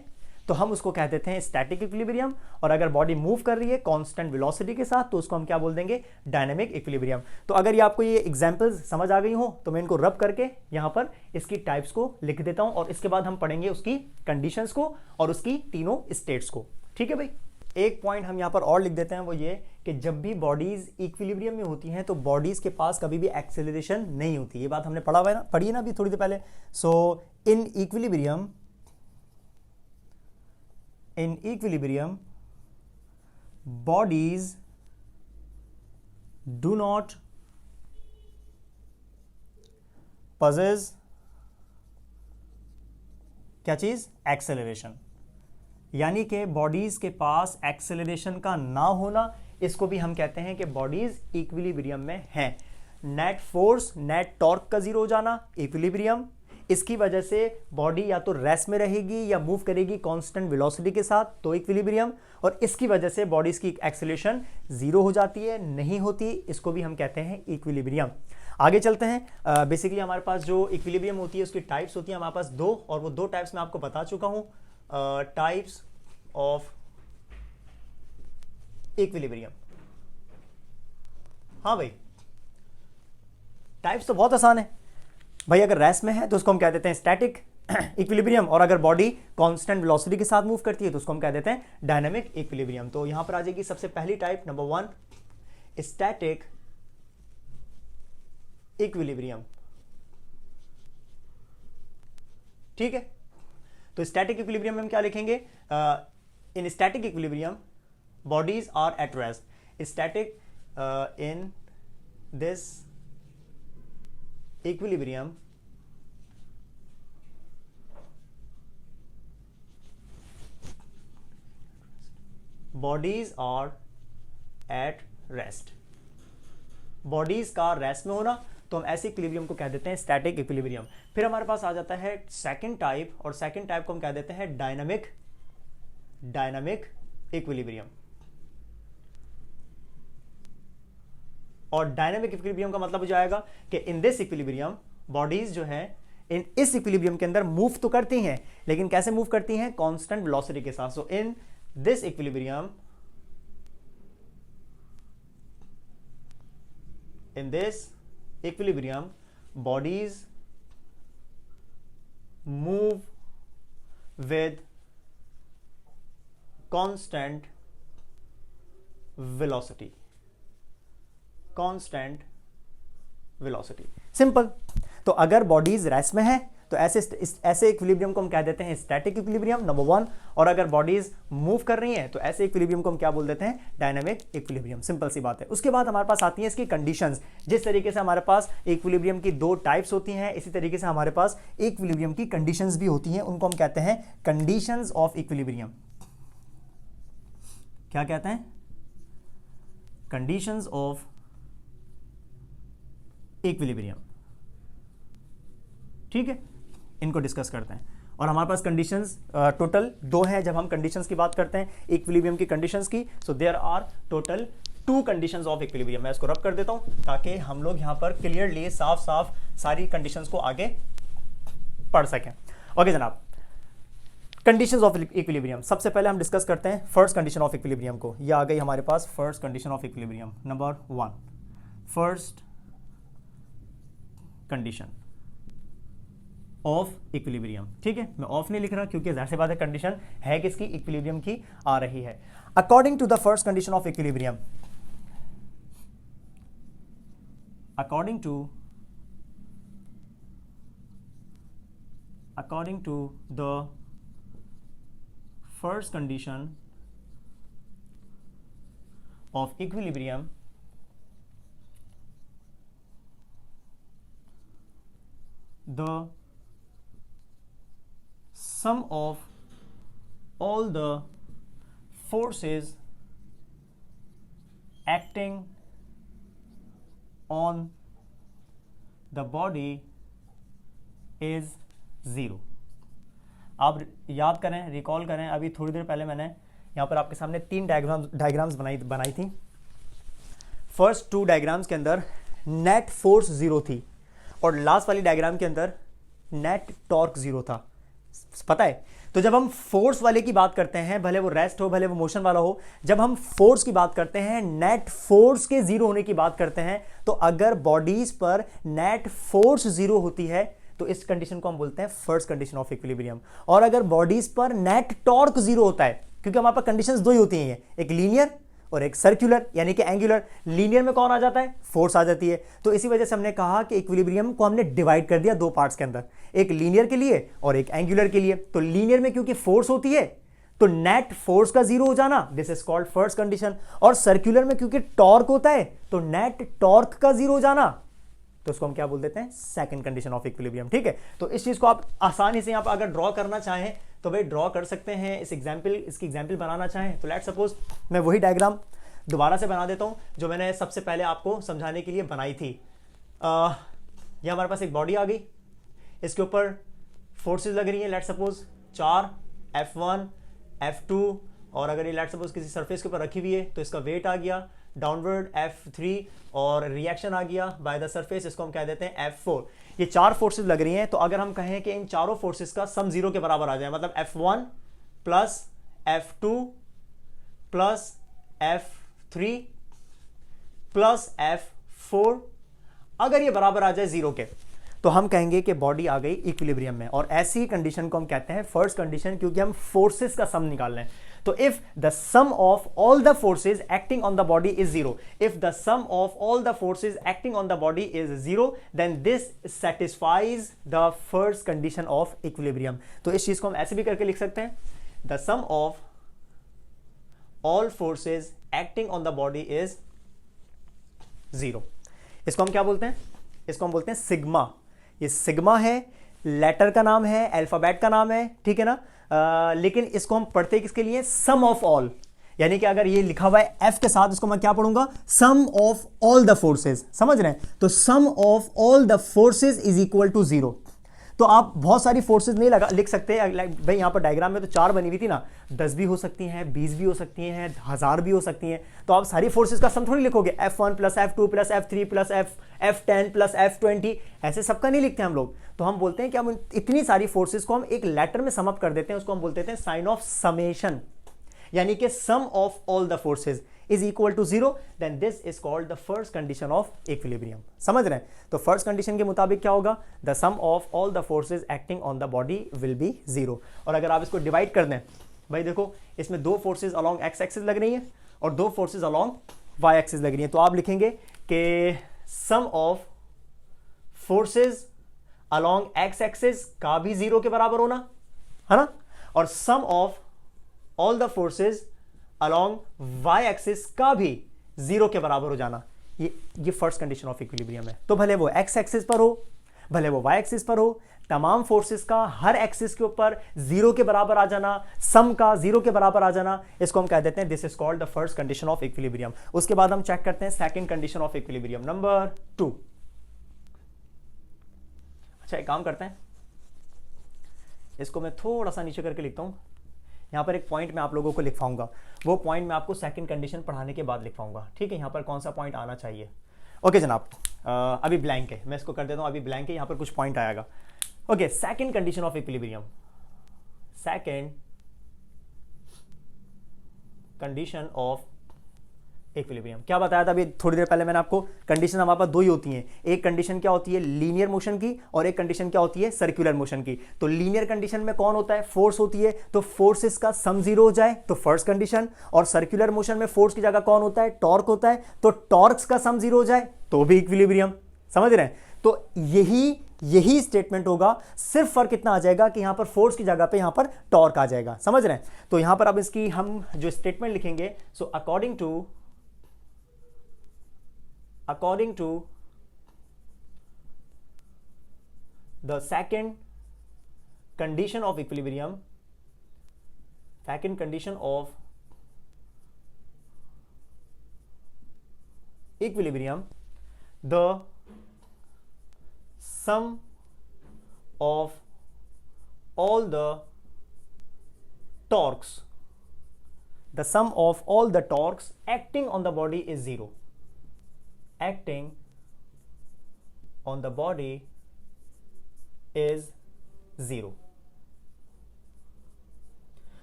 तो हम उसको कह देते हैं स्टैटिक इक्विलिब्रियम, और अगर बॉडी मूव कर रही है कांस्टेंट वेलोसिटी के साथ तो उसको हम क्या बोल देंगे, डायनामिक इक्विलिब्रियम। तो अगर ये आपको ये एग्जांपल्स समझ आ गई हो तो मैं इनको रब करके यहाँ पर इसकी टाइप्स को लिख देता हूँ, और इसके बाद हम पढ़ेंगे उसकी कंडीशंस को और उसकी तीनों स्टेट्स को। ठीक है भाई। एक पॉइंट हम यहाँ पर और लिख देते हैं, वो ये कि जब भी बॉडीज इक्विलिब्रियम में होती हैं तो बॉडीज के पास कभी भी एक्सेलरेशन नहीं होती। ये बात हमने पढ़ी है ना अभी थोड़ी देर पहले। So in equilibrium bodies do not possess क्या चीज, एक्सेलरेशन। यानी कि बॉडीज के पास एक्सेलरेशन का ना होना, इसको भी हम कहते हैं कि बॉडीज इक्विलिब्रियम में हैं। नेट फोर्स, नेट टॉर्क का जीरो हो जाना, इक्विलिब्रियम। इसकी वजह से बॉडी या तो रेस्ट में रहेगी या मूव करेगी कांस्टेंट वेलोसिटी के साथ, तो इक्विलिब्रियम। और इसकी वजह से बॉडीज की एक्सेलरेशन जीरो हो जाती है, नहीं होती, इसको भी हम कहते हैं इक्विलिब्रियम। आगे चलते हैं। बेसिकली हमारे पास जो इक्विलिब्रियम होती है उसकी टाइप्स होती है हमारे पास दो, और वो दो टाइप्स मैं आपको बता चुका हूं। Types of equilibrium. हाँ भाई, टाइप्स तो बहुत आसान है भाई। अगर रेस्ट में है तो उसको हम कह देते हैं स्टैटिक इक्विलिब्रियम, और अगर बॉडी कांस्टेंट वेलोसिटी के साथ मूव करती है तो उसको हम कह देते हैं डायनामिक इक्विलिब्रियम। तो यहां पर आ जाएगी सबसे पहली टाइप, नंबर 1, स्टैटिक इक्विलिब्रियम। ठीक है, तो स्टैटिक इक्विलिब्रियम में हम क्या लिखेंगे, in static equilibrium bodies are at rest. Static in this equilibrium bodies are at rest। Bodies का रेस्ट में होना, तो हम ऐसे इक्विलिब्रियम को कह देते हैं स्टैटिक इक्विलिब्रियम। फिर हमारे पास आ जाता है सेकंड टाइप, और सेकंड टाइप को हम कह देते हैं डायनामिक इक्विलिब्रियम। और डायनामिक इक्विलिब्रियम का मतलब हो जाएगा कि इन दिस इक्विलिब्रियम बॉडीज जो है इस इक्विलिब्रियम के अंदर मूव तो करती हैं, लेकिन कैसे मूव करती हैं, कांस्टेंट वेलोसिटी के साथ। So in this equilibrium bodies move with constant velocity, constant velocity. Simple. तो अगर बॉडीज रेस्ट में है तो ऐसे इक्विलिब्रियम को हम कह देते हैं स्टैटिक इक्विलिब्रियम, नंबर 1। और अगर बॉडीज मूव कर रही हैं तो ऐसे इक्विलिब्रियम को हम क्या बोल देते हैं, डायनामिक इक्विलिब्रियम। सिंपल सी बात है। उसके बाद हमारे पास आती है इसकी कंडीशंस। जिस तरीके से हमारे पास इक्विलिब्रियम की 2 टाइप्स होती हैं, इसी तरीके से हमारे पास इक्विलिब्रियम की कंडीशंस भी होती हैं, उनको हम कहते हैं कंडीशंस ऑफ इक्विलिब्रियम। क्या कहते हैं, कंडीशंस ऑफ इक्विलिब्रियम। ठीक है, इनको डिस्कस करते हैं। और हमारे पास कंडीशंस टोटल 2 हैं जब हम कंडीशंस की बात करते हैं इक्विलिब्रियम की कंडीशंस की। So there are total 2 conditions of equilibrium. मैं इसको रब कर देता हूं ताकि हम लोग यहां पर क्लियरली साफ साफ सारी कंडीशंस को आगे पढ़ सकें। ओके जनाब, कंडीशंस ऑफ इक्विलिब्रियम। सबसे पहले हम डिस्कस करते हैं फर्स्ट कंडीशन ऑफ इक्विलिब्रियम को। यह आ गई हमारे पास first condition of equilibrium. Number 1, first condition of equilibrium. ठीक है, मैं ऑफ नहीं लिख रहा क्योंकि जाहिर सी बात है कंडीशन है किसकी, इक्विलिब्रियम की आ रही है। According to the first condition of equilibrium, according to the first condition of equilibrium, the sum of all the forces acting on the body is 0। आप याद करें, रिकॉल करें, अभी थोड़ी देर पहले मैंने यहाँ पर आपके सामने 3 डायग्राम्स बनाई थी। फर्स्ट 2 डायग्राम्स के अंदर नेट फोर्स 0 थी और लास्ट वाली डायग्राम के अंदर नेट टॉर्क 0 था। पता है, तो जब हम फोर्स वाले की बात करते हैं, भले वो रेस्ट हो भले वो मोशन वाला हो, जब हम फोर्स की बात करते हैं, नेट फोर्स के 0 होने की बात करते हैं, तो अगर बॉडीज पर नेट फोर्स 0 होती है तो इस कंडीशन को हम बोलते हैं फर्स्ट कंडीशन ऑफ इक्विलिब्रियम। और अगर बॉडीज पर नेट टॉर्क 0 होता है, क्योंकि हमारे पास कंडीशंस 2 ही होती हैं, एक लीनियर और एक सर्कुलर यानी कि एंगुलर। लीनियर में कौन आ जाता है, फोर्स आ जाती है। तो इसी वजह से हमने कहा कि इक्विलिब्रियम को हमने डिवाइड कर दिया 2 पार्ट्स के अंदर, एक लीनियर के लिए और एक एंगुलर के लिए। तो लीनियर में क्योंकि फोर्स होती है तो नेट फोर्स का 0 हो जाना, this is called first condition. और सर्कुलर में क्योंकि टॉर्क होता है तो नेट टॉर्क का 0 हो जाना, तो उसको हम क्या बोल देते हैं, सेकंड कंडीशन ऑफ इक्विलिब्रियम। ठीक है, तो इस चीज को आप आसानी से यहां पर अगर ड्रॉ करना चाहें तो भाई ड्रॉ कर सकते हैं। इसकी एग्जाम्पल बनाना चाहें तो लेट्स सपोज मैं वही डायग्राम दोबारा से बना देता हूं जो मैंने सबसे पहले आपको समझाने के लिए बनाई थी। ये हमारे पास एक बॉडी आ गई, इसके ऊपर फोर्सेस लग रही हैं, लेट्स सपोज 4 F1 F2, और अगर ये लेट्स सपोज किसी सरफेस के ऊपर रखी हुई है तो इसका वेट आ गया डाउनवर्ड F3 और रिएक्शन आ गया बाय द सरफेस, इसको हम कह देते हैं F4। ये 4 फोर्सेस लग रही हैं। तो अगर हम कहें कि इन चारों फोर्सेस का सम 0 के बराबर आ जाए, मतलब F1 plus F2 plus F3 plus F4, अगर ये बराबर आ जाए 0 के, तो हम कहेंगे कि बॉडी आ गई इक्विलिब्रियम में। और ऐसी कंडीशन को हम कहते हैं फर्स्ट कंडीशन, क्योंकि हम फोर्सेस का सम निकाल रहे हैं। तो if the sum of all the forces acting on the body is 0, if the sum of all the forces acting on the body is 0, then this satisfies the first condition of equilibrium. तो इस चीज को हम ऐसे भी करके लिख सकते हैं, the sum of all forces acting on the body is 0। इसको हम क्या बोलते हैं, इसको हम बोलते हैं सिग्मा। ये सिग्मा है, लेटर का नाम है, अल्फाबेट का नाम है, ठीक है ना। लेकिन इसको हम पढ़ते किसके लिए, सम ऑफ ऑल, यानी कि अगर ये लिखा हुआ है F के साथ, इसको मैं क्या पढ़ूंगा, sum of all the forces. समझ रहे हैं, तो sum of all the forces is equal to 0। तो आप बहुत सारी फोर्सेस नहीं लिख सकते भाई। यहां पर डायग्राम में तो 4 बनी हुई थी ना, 10 भी हो सकती हैं, 20 भी हो सकती हैं, 1000 भी हो सकती हैं। तो आप सारी फोर्सेस का सम थोड़ी लिखोगे, F1 plus F2 plus F3 plus F10 plus F20, ऐसे सबका नहीं लिखते हम लोग। तो हम बोलते हैं कि हम इतनी सारी फोर्सेस को हम एक लेटर में सम अप कर देते हैं, उसको हम बोलते हैं साइन ऑफ समेशन, यानी कि sum of all the forces is equal to 0, then this is called the first condition of equilibrium। समझ रहे हैं, तो फर्स्ट कंडीशन के मुताबिक क्या होगा, the sum of all the forces acting on the body will be 0। और अगर आप इसको डिवाइड कर दें भाई देखो इसमें दो फोर्सेज अलोंग एक्स एक्सिस लग रही हैं और दो फोर्सेज अलोंग वाई एक्सिस लग रही हैं, तो आप लिखेंगे कि sum of forces along x axis का भी जीरो के बराबर होना है ना, और sum of all the forces along y axis का भी जीरो के बराबर हो जाना। ये फर्स्ट कंडीशन ऑफ इक्विलिब्रियम है। तो भले वो एक्स एक्सिस पर हो भले वो वाई एक्सिस पर हो, तमाम फोर्सेस का हर एक्सिस के ऊपर जीरो के बराबर आ जाना, सम का जीरो के बराबर आ जाना, इसको हम कह देते हैं this is called the first condition of equilibrium. उसके बाद हम चेक करते हैं second condition of equilibrium number 2। अच्छा एक काम करते हैं, इसको मैं थोड़ा सा नीचे करके लिखता हूं। यहां पर एक पॉइंट मैं आप लोगों को लिखवाऊंगा, वो पॉइंट मैं आपको सेकंड कंडीशन पढ़ाने के बाद लिखवाऊंगा, ठीक है। यहां पर कौन सा पॉइंट आना चाहिए। ओके जनाब, अभी ब्लैंक है, मैं इसको कर देता हूं, अभी ब्लैंक है, यहां पर कुछ पॉइंट आएगा। Okay, second condition of equilibrium, second condition of equilibrium. क्या बताया था अभी थोड़ी देर पहले मैंने आपको, कंडीशन हमारे पास दो ही होती हैं। एक कंडीशन क्या होती है लीनियर मोशन की, और एक कंडीशन क्या होती है सर्कुलर मोशन की। तो लीनियर कंडीशन में कौन होता है, फोर्स होती है, तो फोर्सेस का सम जीरो हो जाए तो फर्स्ट कंडीशन, और सर्कुलर मोशन में फोर्स की जगह कौन होता है, टॉर्क होता है, तो टॉर्क्स का सम जीरो हो जाए तो भी इक्विलिब्रियम। समझ रहे हैं, तो यही स्टेटमेंट होगा, सिर्फ फर्क इतना आ जाएगा कि यहां पर फोर्स की जगह पे यहां पर टॉर्क आ जाएगा। समझ रहे हैं, तो यहां पर अब इसकी हम जो स्टेटमेंट लिखेंगे, so according to the second condition of equilibrium, the sum of all the torques acting on the body is zero. Acting on the body is zero.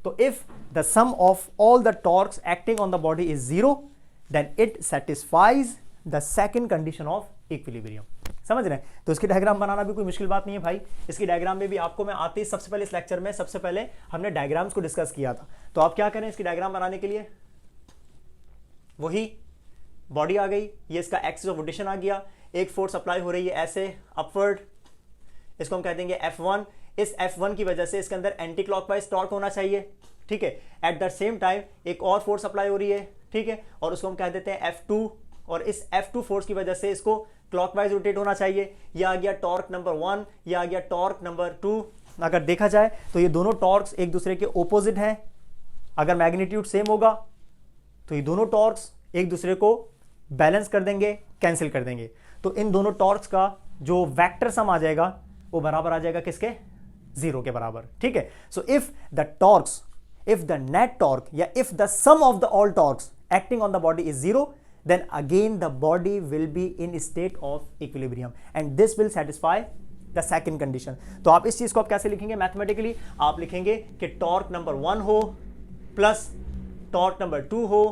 So if the sum of all the torques acting on the body is zero, then it satisfies the second condition of equilibrium. समझ रहे हैं, तो इसकी diagram बनाना भी कोई मुश्किल बात नहीं है भाई। इसकी डायग्राम में भी आपको मैं आते ही सबसे पहले इस लेक्चर में सबसे पहले हमने डायग्राम्स को डिस्कस किया था। तो आप क्या करें, इसकी डायग्राम बनाने के लिए वही बॉडी आ गई, ये इसका एक्सिस ऑफ रोटेशन आ गया, एक फोर्स अप्लाई हो रही है ऐसे अपवर्ड, इसको हम कह देंगे F1। इस F1 की वजह से इसके अंदर एंटी क्लॉकवाइज टॉर्क होना चाहिए, ठीक है। एट द सेम टाइम एक और फोर्स अप्लाई हो रही है, ठीक है, और उसको हम कह देते हैं F2, और इस F2 फोर्स की वजह से इसको क्लॉकवाइज रोटेट होना चाहिए। यह आ गया टॉर्क नंबर 1, यह आ गया टॉर्क नंबर 2। अगर देखा जाए तो ये दोनों टॉर्क्स एक दूसरे के ओपोजिट हैं। अगर मैग्नीट्यूड सेम होगा तो ये दोनों टॉर्क्स एक दूसरे को बैलेंस कर देंगे, कैंसिल कर देंगे। तो इन दोनों टॉर्क्स का जो वेक्टर सम आ जाएगा वो बराबर आ जाएगा किसके, जीरो के बराबर, ठीक है। So if the net torque या if the sum of the all torques acting on the body is zero, then again the body will be in state of equilibrium and this will satisfy the second condition. तो आप इस चीज को आप कैसे लिखेंगे mathematically, आप लिखेंगे कि टॉर्क नंबर 1 हो प्लस टॉर्क नंबर 2 हो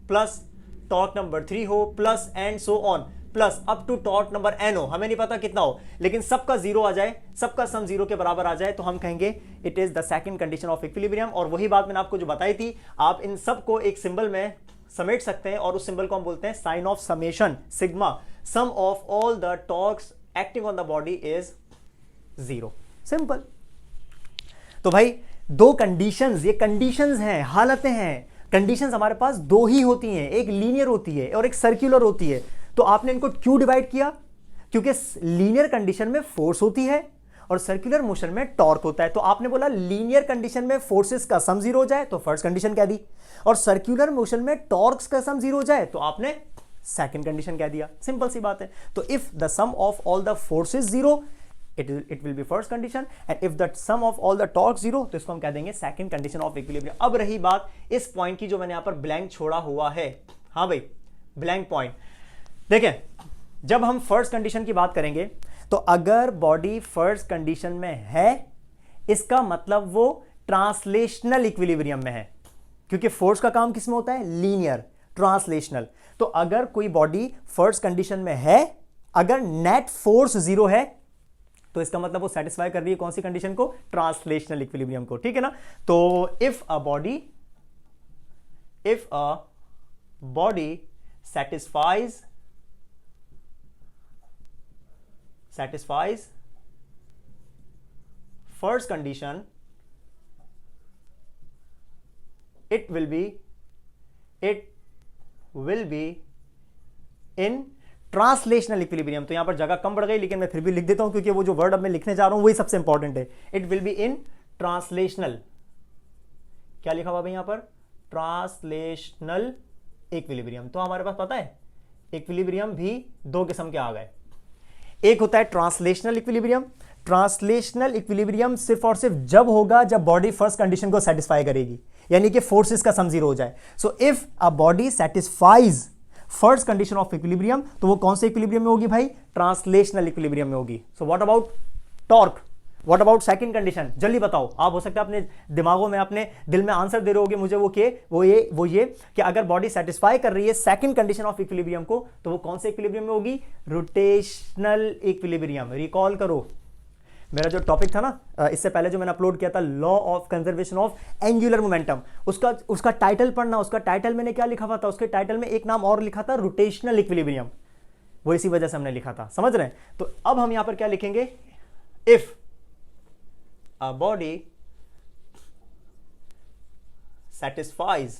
प्लस टॉर्क नंबर 3 हो plus and so on, plus up to torque number n हो, हमें नहीं पता कितना हो, लेकिन सबका जीरो आ जाए, सबका सम जीरो के बराबर आ जाए, तो हम कहेंगे it is the second condition of equilibrium. और वही बात मैंने आपको जो बताई थी, आप इन सबको एक सिंबल में समेट सकते हैं और उस सिंबल को हम बोलते हैं sign of summation, sigma. Sum of all the torques acting on the body is zero, simple. तो भाई दो कंडीशंस, ये कंडीशंस हैं, हालतें हैं। कंडीशंस हमारे पास दो ही होती हैं, एक लीनियर होती है और एक सर्कुलर होती है। तो आपने इनको क्यों डिवाइड किया, क्योंकि लीनियर कंडीशन में फोर्स होती है और सर्कुलर मोशन में टॉर्क होता है। तो आपने बोला लीनियर कंडीशन में फोर्सेस का सम जीरो हो जाए तो फर्स्ट कंडीशन कह दी, और सर्कुलर मोशन में टॉर्क्स का सम जीरो हो जाए तो आपने सेकंड कंडीशन कह दिया। सिंपल सी बात है। तो if the sum of all the forces zero, it will be first condition, and if the sum of all the torque zero, तो इसको हम कह देंगे सेकंड कंडीशन ऑफ इक्विलिब्रियम। अब रही बात इस पॉइंट की जो मैंने यहां पर ब्लैंक छोड़ा हुआ है, हाँ भाई ब्लैंक पॉइंट। देखें, जब हम फर्स्ट कंडीशन की बात करेंगे तो अगर बॉडी फर्स्ट कंडीशन में है, इसका मतलब वो ट्रांसलेशनल इक्विलिब्रियम में है, क्योंकि फोर्स का काम किस में होता है, लीनियर, ट्रांसलेशनल। तो अगर कोई बॉडी फर्स्ट कंडीशन में है, अगर नेट फोर्स जीरो है, तो इसका मतलब वो सेटिस्फाई कर रही है कौन सी कंडीशन को, ट्रांसलेशनल इक्विलिब्रियम को, ठीक है ना। तो if a body satisfies first condition, it will be in translational equilibrium. तो यहां पर जगह कम बढ़ गई, लेकिन मैं फिर भी लिख देता हूं क्योंकि वो जो वर्ड अब मैं लिखने जा रहा हूं वही सबसे इंपॉर्टेंट है। It will be in translational, क्या लिखा हुआ भाई यहां पर, ट्रांसलेशनल इक्विलिब्रियम। तो हमारे पास पता है इक्विलिब्रियम भी दो किस्म के आ गए, एक होता है ट्रांसलेशनल इक्विलिब्रियम। ट्रांसलेशनल इक्विलिब्रियम सिर्फ और सिर्फ जब होगा जब बॉडी फर्स्ट कंडीशन को सेटिस्फाई करेगी, यानी कि फोर्सेस का सम जीरो हो जाए। So if a body satisfies first condition of equilibrium, तो वो कौन से इक्विलिब्रियम में होगी भाई, ट्रांसलेशनल इक्विलिब्रियम में होगी। So what about torque, what about second condition, जल्दी बताओ। आप हो सकता है अपने दिमागों में, अपने दिल में आंसर दे रहे होगे मुझे, वो ये कि अगर बॉडी सेटिस्फाई कर रही है सेकंड कंडीशन ऑफ इक्विलिब्रियम को, तो वो कौन से इक्विलिब्रियम में होगी, रोटेशनल इक्विलिब्रियम। रिकॉल करो मेरा जो टॉपिक था ना इससे पहले जो मैंने अपलोड किया था, law of conservation of angular momentum, उसका टाइटल पढ़ना। उसका टाइटल मैंने क्या लिखा हुआ था, उसके टाइटल में एक नाम और लिखा था, रोटेशनल इक्विलिब्रियम। वो इसी वजह से हमने लिखा था, समझ रहे हैं। तो अब हम यहां पर क्या लिखेंगे, if a body satisfies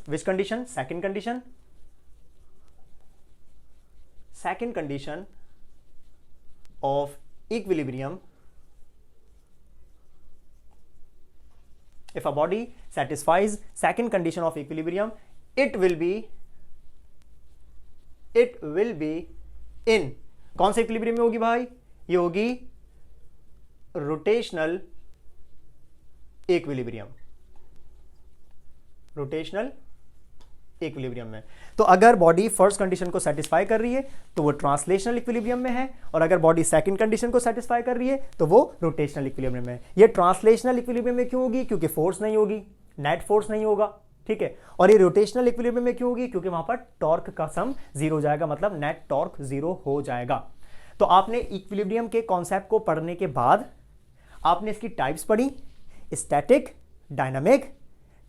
which condition, second condition of equilibrium, if a body satisfies second condition of equilibrium, it will be in कौन से इक्विलिब्रियम में होगी भाई, ये होगी रोटेशनल इक्विलिब्रियम, रोटेशनल इक्विलिब्रियम में। तो अगर बॉडी फर्स्ट कंडीशन को सेटिस्फाई कर रही है तो वो ट्रांसलेशनल इक्विलिब्रियम में है, और अगर बॉडी सेकंड कंडीशन को सेटिस्फाई कर रही है तो वो रोटेशनल इक्विलिब्रियम में है। ये ट्रांसलेशनल इक्विलिब्रियम में क्यों होगी, क्योंकि फोर्स नहीं होगी, नेट फोर्स नहीं होगा, ठीक है। और ये रोटेशनल इक्विलिब्रियम में क्यों होगी, क्योंकि वहां पर टॉर्क का सम जीरो हो जाएगा, मतलब नेट टॉर्क जीरो हो जाएगा। तो आपने इक्विलिब्रियम के कॉन्सेप्ट को पढ़ने के बाद आपने इसकी टाइप्स पढ़ी, स्टैटिक, डायनामिक।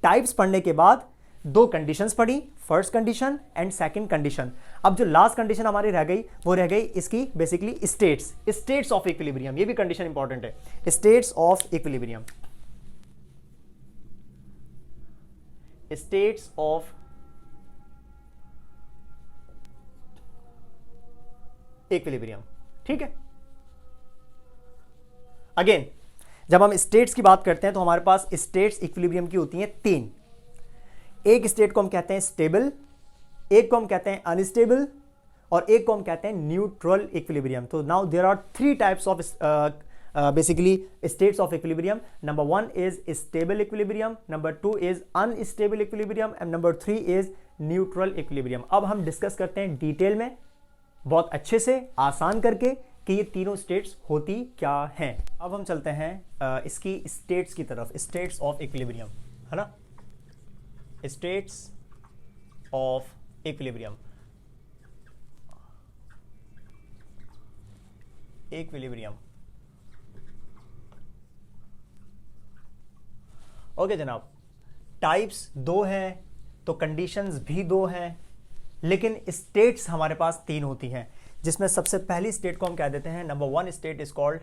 टाइप्स पढ़ने के बाद दो कंडीशंस पढ़ी, first condition and second condition. अब जो लास्ट कंडीशन हमारी रह गई वो रह गई इसकी बेसिकली स्टेट्स ऑफ इक्विलिब्रियम। ये भी कंडीशन इंपॉर्टेंट है, states of equilibrium, states of equilibrium, ठीक है। अगेन जब हम स्टेट्स की बात करते हैं तो हमारे पास स्टेट्स इक्विलिब्रियम की होती हैं तीन। एक स्टेट को हम कहते हैं स्टेबल, एक को हम कहते हैं अनस्टेबल, और एक को हम कहते हैं न्यूट्रल इक्विलिब्रियम। तो now there are three types of basically states of equilibrium. Number one is stable equilibrium, number two is unstable equilibrium, and number three is neutral equilibrium. अब हम डिस्कस करते हैं डिटेल में, बहुत अच्छे से आसान करके, कि ये तीनों स्टेट्स होती क्या हैं। अब हम चलते हैं इसकी स्टेट्स की तरफ, स्टेट्स ऑफ इक्विलिब्रियम, है ना, स्टेट्स ऑफ इक्विलिब्रियम। ओके जनाब, टाइप्स दो हैं तो कंडीशंस भी दो हैं, लेकिन स्टेट्स हमारे पास तीन होती हैं, जिसमें सबसे पहली स्टेट को हम कह देते हैं, number one state is called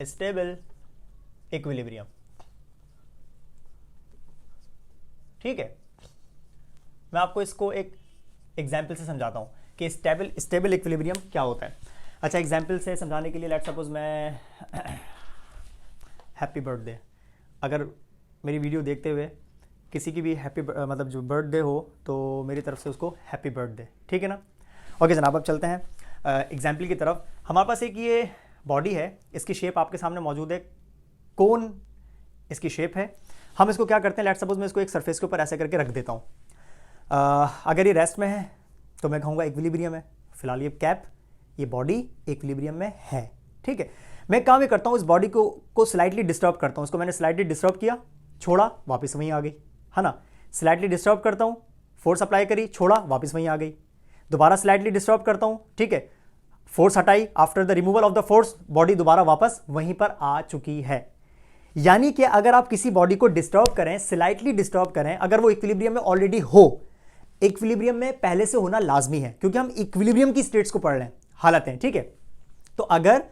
stable equilibrium, ठीक है। मैं आपको इसको एक एग्जाम्पल से समझाता हूं कि स्टेबल इक्विलिब्रियम क्या होता है। अच्छा, एग्जाम्पल से समझाने के लिए लेट्स सपोज मैं हैप्पी बर्थडे, अगर मेरी वीडियो देखते हुए किसी की भी मतलब जो बर्थडे हो तो मेरी तरफ से उसको हैप्पी बर्थडे, ठीक है ना। ओके जनाब, अब चलते हैं एग्जाम्पल की तरफ। हमारे पास एक ये बॉडी है, इसकी शेप आपके सामने मौजूद है, कोन इसकी शेप है। हम इसको क्या करते हैं, लेट्स सपोज मैं इसको एक सरफेस के ऊपर ऐसे करके रख देता हूँ। अगर ये रेस्ट में है तो मैं कहूँगा इक्विलिब्रियम है। फिलहाल ये कैप, ये बॉडी इक्विलिब्रियम में है, ठीक है। मैं काम ये करता हूँ, इस बॉडी को स्लाइटली डिस्टर्ब करता हूँ। इसको मैंने स्लाइटली डिस्टर्ब किया, छोड़ा, वापस वहीं आ गई, है ना। स्लाइटली डिस्टर्ब करता हूँ, फोर्स अप्लाई करी, छोड़ा, वापस वहीं आ गई, दोबारा स्लाइटली डिस्टर्ब करता हूँ, ठीक है, फोर्स हटाई, after the removal of the force body दोबारा वापस वहीं पर आ चुकी है। यानी कि अगर आप किसी बॉडी को डिस्टर्ब करें, स्लाइटली डिस्टर्ब करें, अगर वो इक्विलिब्रियम में ऑलरेडी हो, इक्विलिब्रियम में पहले से होना लाजमी है क्योंकि हम इक्विलिब्रियम की स्टेट्स को पढ़ रहे हैं, हालतें, ठीक है। तो अगर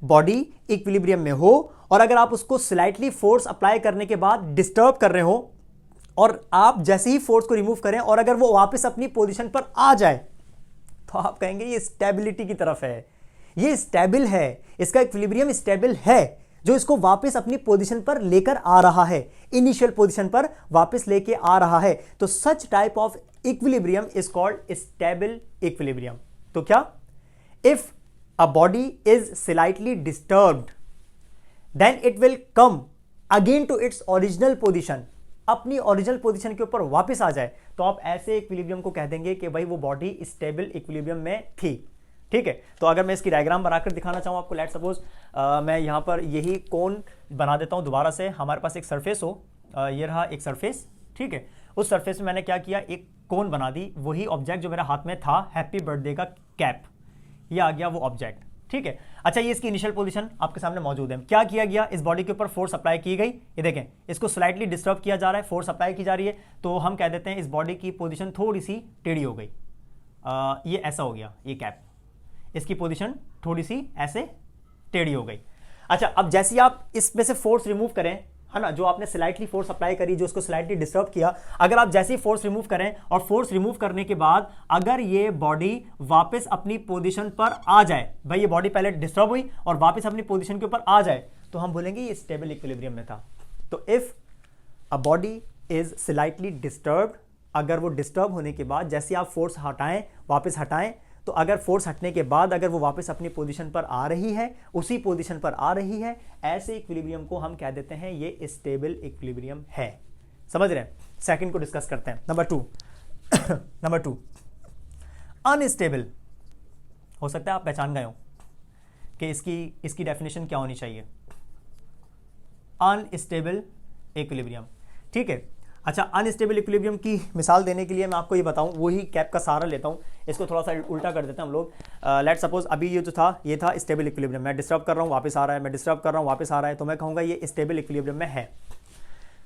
बॉडी इक्विलिब्रियम में हो और अगर आप उसको स्लाइटली फोर्स अप्लाई करने के बाद डिस्टर्ब कर रहे हो और आप जैसे ही फोर्स को रिमूव करें और अगर वो वापस अपनी पोजीशन पर आ जाए तो आप कहेंगे ये स्टेबिलिटी की तरफ है, ये स्टेबल है, इसका इक्विलिब्रियम स्टेबल है, जो इसको वापस अपनी पोजीशन पर लेकर आ रहा है, इनिशियल पोजीशन पर वापस लेके आ रहा है। तो such type of equilibrium is called stable equilibrium. तो क्या, if a body is slightly disturbed then it will come again to its original position, अपनी ओरिजिनल पोजीशन के ऊपर वापस आ जाए, तो आप ऐसे इक्विलिब्रियम को कह देंगे कि भाई वो बॉडी स्टेबल इक्विलिब्रियम में थी, ठीक है। तो अगर मैं इसकी डायग्राम बनाकर दिखाना चाहूँ आपको, लेट सपोज मैं यहाँ पर यही कोन बना देता हूँ दोबारा से, हमारे पास एक सरफेस हो, ये रहा एक सरफेस, ठीक है। उस सरफेस में मैंने क्या किया, एक कोन बना दी, वही ऑब्जेक्ट जो मेरे हाथ में था, हैप्पी बर्थडे का कैप, ये आ गया वो ऑब्जेक्ट, ठीक है। अच्छा, ये इसकी इनिशियल पोजीशन आपके सामने मौजूद है। क्या किया गया, इस बॉडी के ऊपर फोर्स अप्लाई की गई, ये देखें इसको स्लाइटली डिस्टर्ब किया जा रहा है, फोर्स अप्लाई की जा रही है, तो हम कह देते हैं इस बॉडी की पोजीशन थोड़ी सी टेढ़ी हो गई, ये ऐसा हो गया, ये कैप, इसकी पोजीशन थोड़ी सी ऐसे टेढ़ी हो गई। अच्छा, अब जैसे आप इसमें से फोर्स रिमूव करें, है ना, जो आपने स्लाइटली फोर्स अप्लाई करी, जो उसको स्लाइटली डिस्टर्ब किया, अगर आप जैसे ही फोर्स रिमूव करें और फोर्स रिमूव करने के बाद अगर ये बॉडी वापस अपनी पोजीशन पर आ जाए, भाई ये बॉडी पहले डिस्टर्ब हुई और वापस अपनी पोजीशन के ऊपर आ जाए, तो हम बोलेंगे ये स्टेबल इक्विलिब्रियम में था। तो if a body is slightly disturbed, अगर वो डिस्टर्ब होने के बाद जैसे आप फोर्स हटाएं, वापस हटाएं, तो अगर फोर्स हटने के बाद अगर वो वापस अपनी पोजीशन पर आ रही है, उसी पोजीशन पर आ रही है, ऐसे इक्विलिब्रियम को हम कह देते हैं ये स्टेबल इक्विलिब्रियम है। समझ रहे हैं? सेकंड को डिस्कस करते हैं, नंबर 2 नंबर 2 अनस्टेबल। हो सकता है आप पहचान गए हो कि इसकी डेफिनेशन क्या होनी चाहिए, अनस्टेबल इक्विलिब्रियम, ठीक है। अच्छा, अनस्टेबल इक्विलिब्रियम की मिसाल देने के लिए मैं आपको ये बताऊं, वही कैप का सहारा लेता हूं, इसको थोड़ा सा उल्टा कर देते हैं हम लोग। लेट सपोज अभी ये जो था, ये था स्टेबल इक्विलिब्रियम, मैं डिस्टर्ब कर रहा हूं वापस आ रहा है, मैं डिस्टर्ब कर रहा हूं वापस आ रहा है, तो मैं कहूँगा ये स्टेबल इक्विलिब्रियम में है।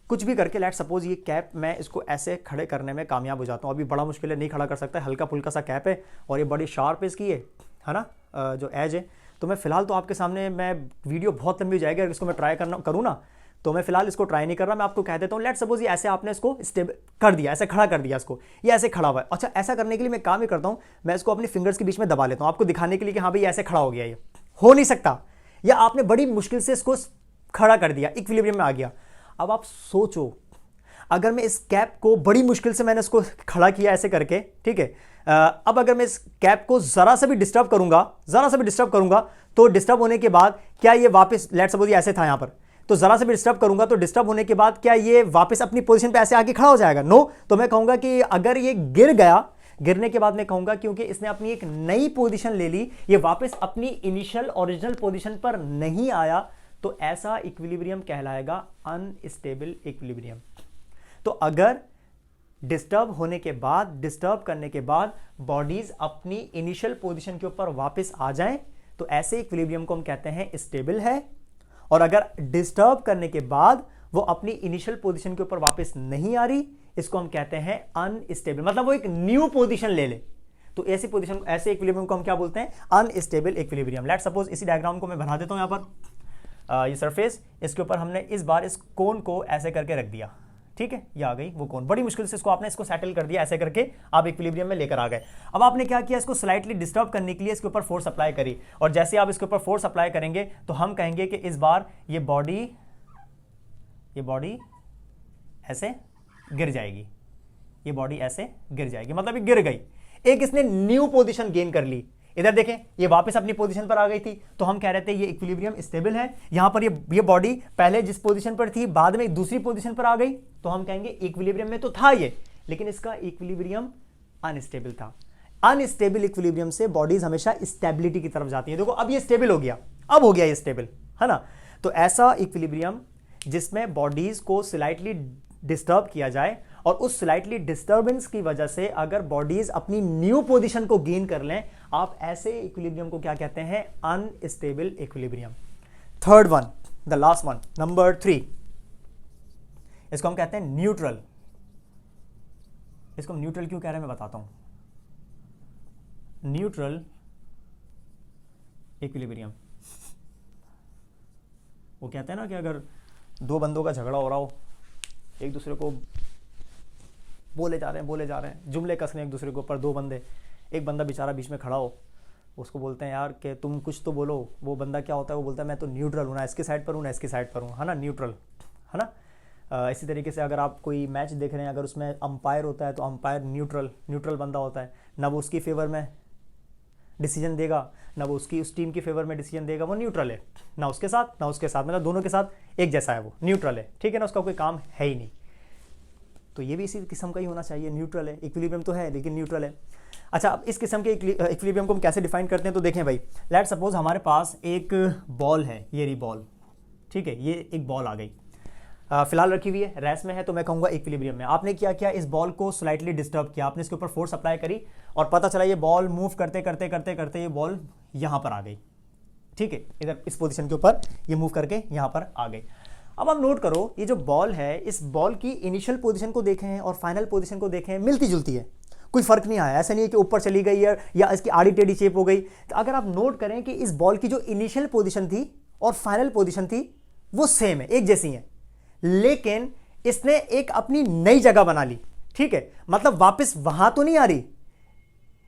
कुछ भी करके लेट सपोज ये कैप, मैं इसको ऐसे खड़े करने में कामयाब हो जाता हूँ, अभी बड़ा मुश्किल है, नहीं खड़ा कर सकता, हल्का फुल्का सा कैप है और ये बड़ी शार्प है इसकी, है ना, जो एज है। तो मैं फिलहाल तो आपके सामने, मैं वीडियो बहुत लंबी हो जाएगी अगर इसको मैं ट्राई करूँ ना, तो मैं फिलहाल इसको ट्राई नहीं कर रहा, मैं आपको कह देता हूँ। लेट सपोज ये ऐसे आपने इसको स्टेबल कर दिया, ऐसे खड़ा कर दिया इसको, ये ऐसे खड़ा हुआ है। अच्छा, ऐसा करने के लिए मैं काम ही करता हूँ, मैं इसको अपने फिंगर्स के बीच में दबा लेता हूँ आपको दिखाने के लिए कि हाँ भाई ऐसे खड़ा हो गया, ये हो नहीं सकता, या आपने बड़ी मुश्किल से इसको खड़ा कर दिया, इक्विलिब्रियम में आ गया। अब आप सोचो, अगर मैं इस कैप को बड़ी मुश्किल से मैंने इसको खड़ा किया ऐसे करके, ठीक है, अब अगर मैं इस कैप को जरा सा भी डिस्टर्ब करूंगा, तो डिस्टर्ब होने के बाद क्या ये वापस, लेट सपोज ये ऐसे था यहां पर, तो जरा से भी डिस्टर्ब करूंगा, तो डिस्टर्ब होने के बाद क्या ये वापस अपनी पोजीशन पे ऐसे आके खड़ा हो जाएगा? नो। तो मैं कहूंगा कि अगर ये गिर गया, गिरने के बाद मैं कहूंगा क्योंकि इसने अपनी एक नई पोजीशन ले ली, ये वापस अपनी इनिशियल ओरिजिनल पोजीशन पर नहीं आया, तो ऐसा इक्विलिब्रियम कहलाएगा अनस्टेबल इक्विलिब्रियम। तो अगर डिस्टर्ब होने के बाद, डिस्टर्ब करने के बाद बॉडीज अपनी इनिशियल पोजीशन के ऊपर वापस आ जाएं, तो ऐसे इक्विलिब्रियम को हम कहते हैं स्टेबल है। और अगर डिस्टर्ब करने के बाद वो अपनी इनिशियल पोजीशन के ऊपर वापस नहीं आ रही, इसको हम कहते हैं अनस्टेबल, मतलब वो एक न्यू पोजीशन ले ले, तो ऐसी पोजीशन, ऐसे इक्विलिब्रियम को हम क्या बोलते हैं? Unstable equilibrium. लेट सपोज इसी डायग्राम को मैं बना देता हूं यहां पर, ये सरफेस, इसके ऊपर हमने इस बार इस कोन को ऐसे करके रख दिया, ठीक है, ये आ गई वो कोन, बड़ी मुश्किल से आपने इसको सेटल कर दिया, ऐसे करके आप इक्विलिब्रियम में लेकर आ गए। अब आपने क्या किया, इसको स्लाइटली डिस्टर्ब करने के लिए इसके ऊपर फोर्स अप्लाई करी, और जैसे आप इसके ऊपर फोर्स अप्लाई करेंगे तो हम कहेंगे कि इस बार ये बॉडी ऐसे गिर जाएगी, ये बॉडी ऐसे गिर जाएगी, मतलब ये गिर गई, एक इसने न्यू पोजीशन गेन कर ली। इधर देखें, ये वापस अपनी पोजीशन पर आ गई थी, तो हम कह रहे थे ये इक्विलिब्रियम स्टेबल है। यहां पर ये बॉडी पहले जिस पोजीशन पर थी, बाद में दूसरी पोजीशन पर आ गई, तो हम कहेंगे इक्विलिब्रियम में तो था ये, लेकिन इसका इक्विलिब्रियम अनस्टेबल था। अनस्टेबल इक्विलिब्रियम से बॉडीज हमेशा स्टेबिलिटी की तरफ जाती है। देखो अब ये स्टेबल हो गया, अब हो गया ये स्टेबल, है ना। तो ऐसा इक्विलिब्रियम जिसमें बॉडीज को स्लाइटली डिस्टर्ब किया जाए और उस स्लाइटली डिस्टर्बेंस की वजह से अगर बॉडीज अपनी न्यू पोजीशन को गेन कर लें, आप ऐसे इक्विलिब्रियम को क्या कहते हैं? Unstable equilibrium. Third one, the last one, number 3, इसको हम कहते हैं न्यूट्रल। इसको हम न्यूट्रल क्यों कह रहे हैं मैं बताता हूं। न्यूट्रल इक्विलिब्रियम, वो कहते हैं ना कि अगर दो बंदों का झगड़ा हो रहा हो, एक दूसरे को बोले जा रहे हैं, जुमले कस रहे हैं एक दूसरे के ऊपर, दो बंदे, एक बंदा बेचारा बीच में खड़ा हो, उसको बोलते हैं यार कि तुम कुछ तो बोलो। वो बंदा क्या होता है, वो बोलता है मैं तो न्यूट्रल हूँ, ना इसकी साइड पर हूँ ना इसकी साइड पर हूँ, है ना, न्यूट्रल, है ना। इसी तरीके से अगर आप कोई मैच देख रहे हैं, अगर उसमें अंपायर होता है तो अंपायर न्यूट्रल बंदा होता है, ना वो उसकी फेवर में डिसीजन देगा, ना वो उसकी उस टीम की फेवर में डिसीजन देगा, वो न्यूट्रल है, ना उसके साथ ना उसके साथ, मतलब दोनों के साथ एक जैसा है, वो न्यूट्रल है, ठीक है ना, उसका कोई काम है ही नहीं। तो ये भी इसी किस्म का ही होना चाहिए, न्यूट्रल है, इक्विलिब्रियम तो है लेकिन न्यूट्रल है। अच्छा, अब इस किस्म के इक्विलिब्रियम को हम कैसे डिफाइन करते हैं, तो देखें भाई, लेट सपोज हमारे पास एक बॉल है, ये रही बॉल, ठीक है, ये एक बॉल आ गई, फिलहाल रखी हुई है, रेस में है, तो मैं कहूँगा इक्विलिब्रियम में। आपने क्या किया, इस बॉल को स्लाइटली डिस्टर्ब किया, आपने इसके ऊपर फोर्स अप्लाई करी और पता चला ये बॉल मूव करते करते करते करते ये बॉल यहाँ पर आ गई, ठीक है, इधर इस पोजीशन के ऊपर ये मूव करके यहाँ पर आ गई। अब आप नोट करो, ये जो बॉल है, इस बॉल की इनिशियल पोजीशन को देखें और फाइनल पोजीशन को देखें, मिलती जुलती है, कोई फर्क नहीं आया, ऐसा नहीं है कि ऊपर चली गई है या इसकी आड़ी टेढ़ी शेप हो गई। तो अगर आप नोट करें कि इस बॉल की जो इनिशियल पोजीशन थी और फाइनल पोजीशन थी वो सेम है, एक जैसी है, लेकिन इसने एक अपनी नई जगह बना ली, ठीक है, मतलब वापस वहां तो नहीं आ रही,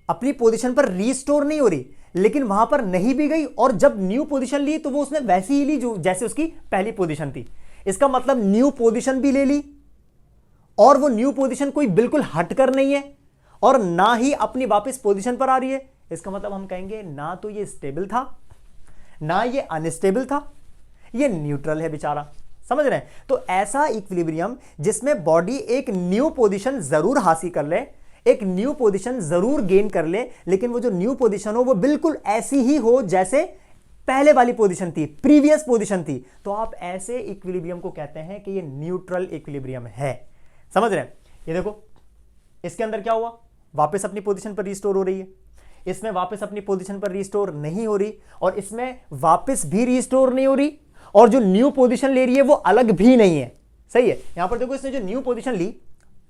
अपनी पोजीशन पर रीस्टोर नहीं हो रही, लेकिन वहां पर नहीं भी गई, और जब न्यू पोजीशन ली तो वो उसने वैसी ही ली जो जैसे उसकी पहली पोजीशन थी। इसका मतलब न्यू पोजीशन भी ले ली, और वो न्यू पोजीशन कोई बिल्कुल हटकर नहीं है, और ना ही अपनी वापस पोजीशन पर आ रही है। इसका मतलब हम कहेंगे ना तो ये स्टेबल था, ना ये अनस्टेबल था, ये न्यूट्रल है बेचारा, समझ रहे हैं। तो ऐसा इक्विलिब्रियम जिसमें बॉडी एक न्यू पोजीशन जरूर हासिल कर ले, एक न्यू पोजीशन जरूर गेन कर ले, लेकिन वो जो न्यू पोजीशन हो वो बिल्कुल ऐसी ही हो जैसे पहले वाली पोजीशन थी, प्रीवियस पोजीशन थी, तो आप ऐसे इक्विलिब्रियम को कहते हैं कि ये न्यूट्रल इक्विलिब्रियम है। समझ रहे हैं। ये देखो, इसके अंदर क्या हुआ, वापस अपनी पोजीशन पर रिस्टोर हो रही है, इसमें वापस अपनी पोजीशन पर रिस्टोर नहीं हो रही, और इसमें वापस भी रिस्टोर नहीं हो रही, और जो न्यू पोजीशन ले रही है वो अलग भी नहीं है। सही है। यहां पर देखो, इसने जो न्यू पोजीशन ली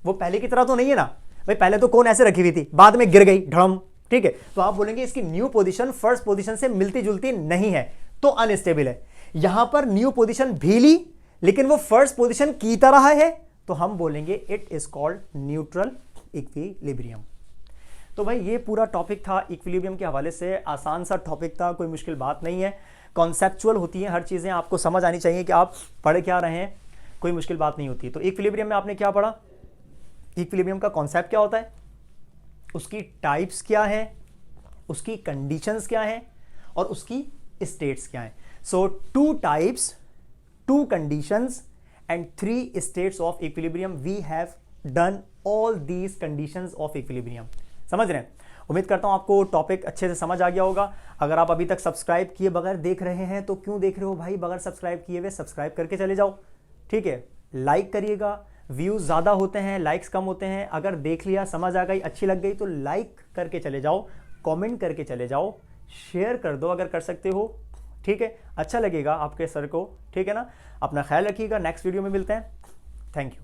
वो पहले की तरह तो नहीं है ना भाई, पहले तो कौन ऐसे रखी हुई थी, बाद में गिर गई धड़म, ठीक है, तो आप बोलेंगे इसकी न्यू पोजीशन फर्स्ट पोजीशन से मिलती जुलती नहीं है, तो अनस्टेबल है। यहां पर न्यू पोजीशन भी ली लेकिन वो फर्स्ट पोजीशन की तरह है, तो हम बोलेंगे it is called neutral equilibrium. तो भाई ये पूरा टॉपिक था इक्विलिब्रियम के हवाले से, आसान सा टॉपिक था, कोई मुश्किल बात नहीं है, कॉन्सेप्चुअल होती है हर चीजें, आपको समझ आनी चाहिए कि आप पढ़ क्या रहे हैं, कोई मुश्किल बात नहीं होती। तो इक्विलिब्रियम में आपने क्या पढ़ा, इक्विलिब्रियम का कॉन्सेप्ट क्या होता है, उसकी टाइप्स क्या है, उसकी कंडीशंस क्या है, और उसकी स्टेट्स क्या है। So 2 types, 2 conditions and 3 states of equilibrium, we have done all these conditions of equilibrium. समझ रहे हैं। उम्मीद करता हूं आपको टॉपिक अच्छे से समझ आ गया होगा। अगर आप अभी तक सब्सक्राइब किए बगैर देख रहे हैं तो क्यों देख रहे हो भाई, बगैर सब्सक्राइब किए हुए सब्सक्राइब करके चले जाओ, ठीक है। लाइक करिएगा, व्यूज ज़्यादा होते हैं, लाइक्स कम होते हैं। अगर देख लिया, समझ आ गई, अच्छी लग गई तो लाइक करके चले जाओ, कमेंट करके चले जाओ, शेयर कर दो अगर कर सकते हो, ठीक है, अच्छा लगेगा आपके सर को, ठीक है ना। अपना ख्याल रखिएगा, नेक्स्ट वीडियो में मिलते हैं, थैंक यू।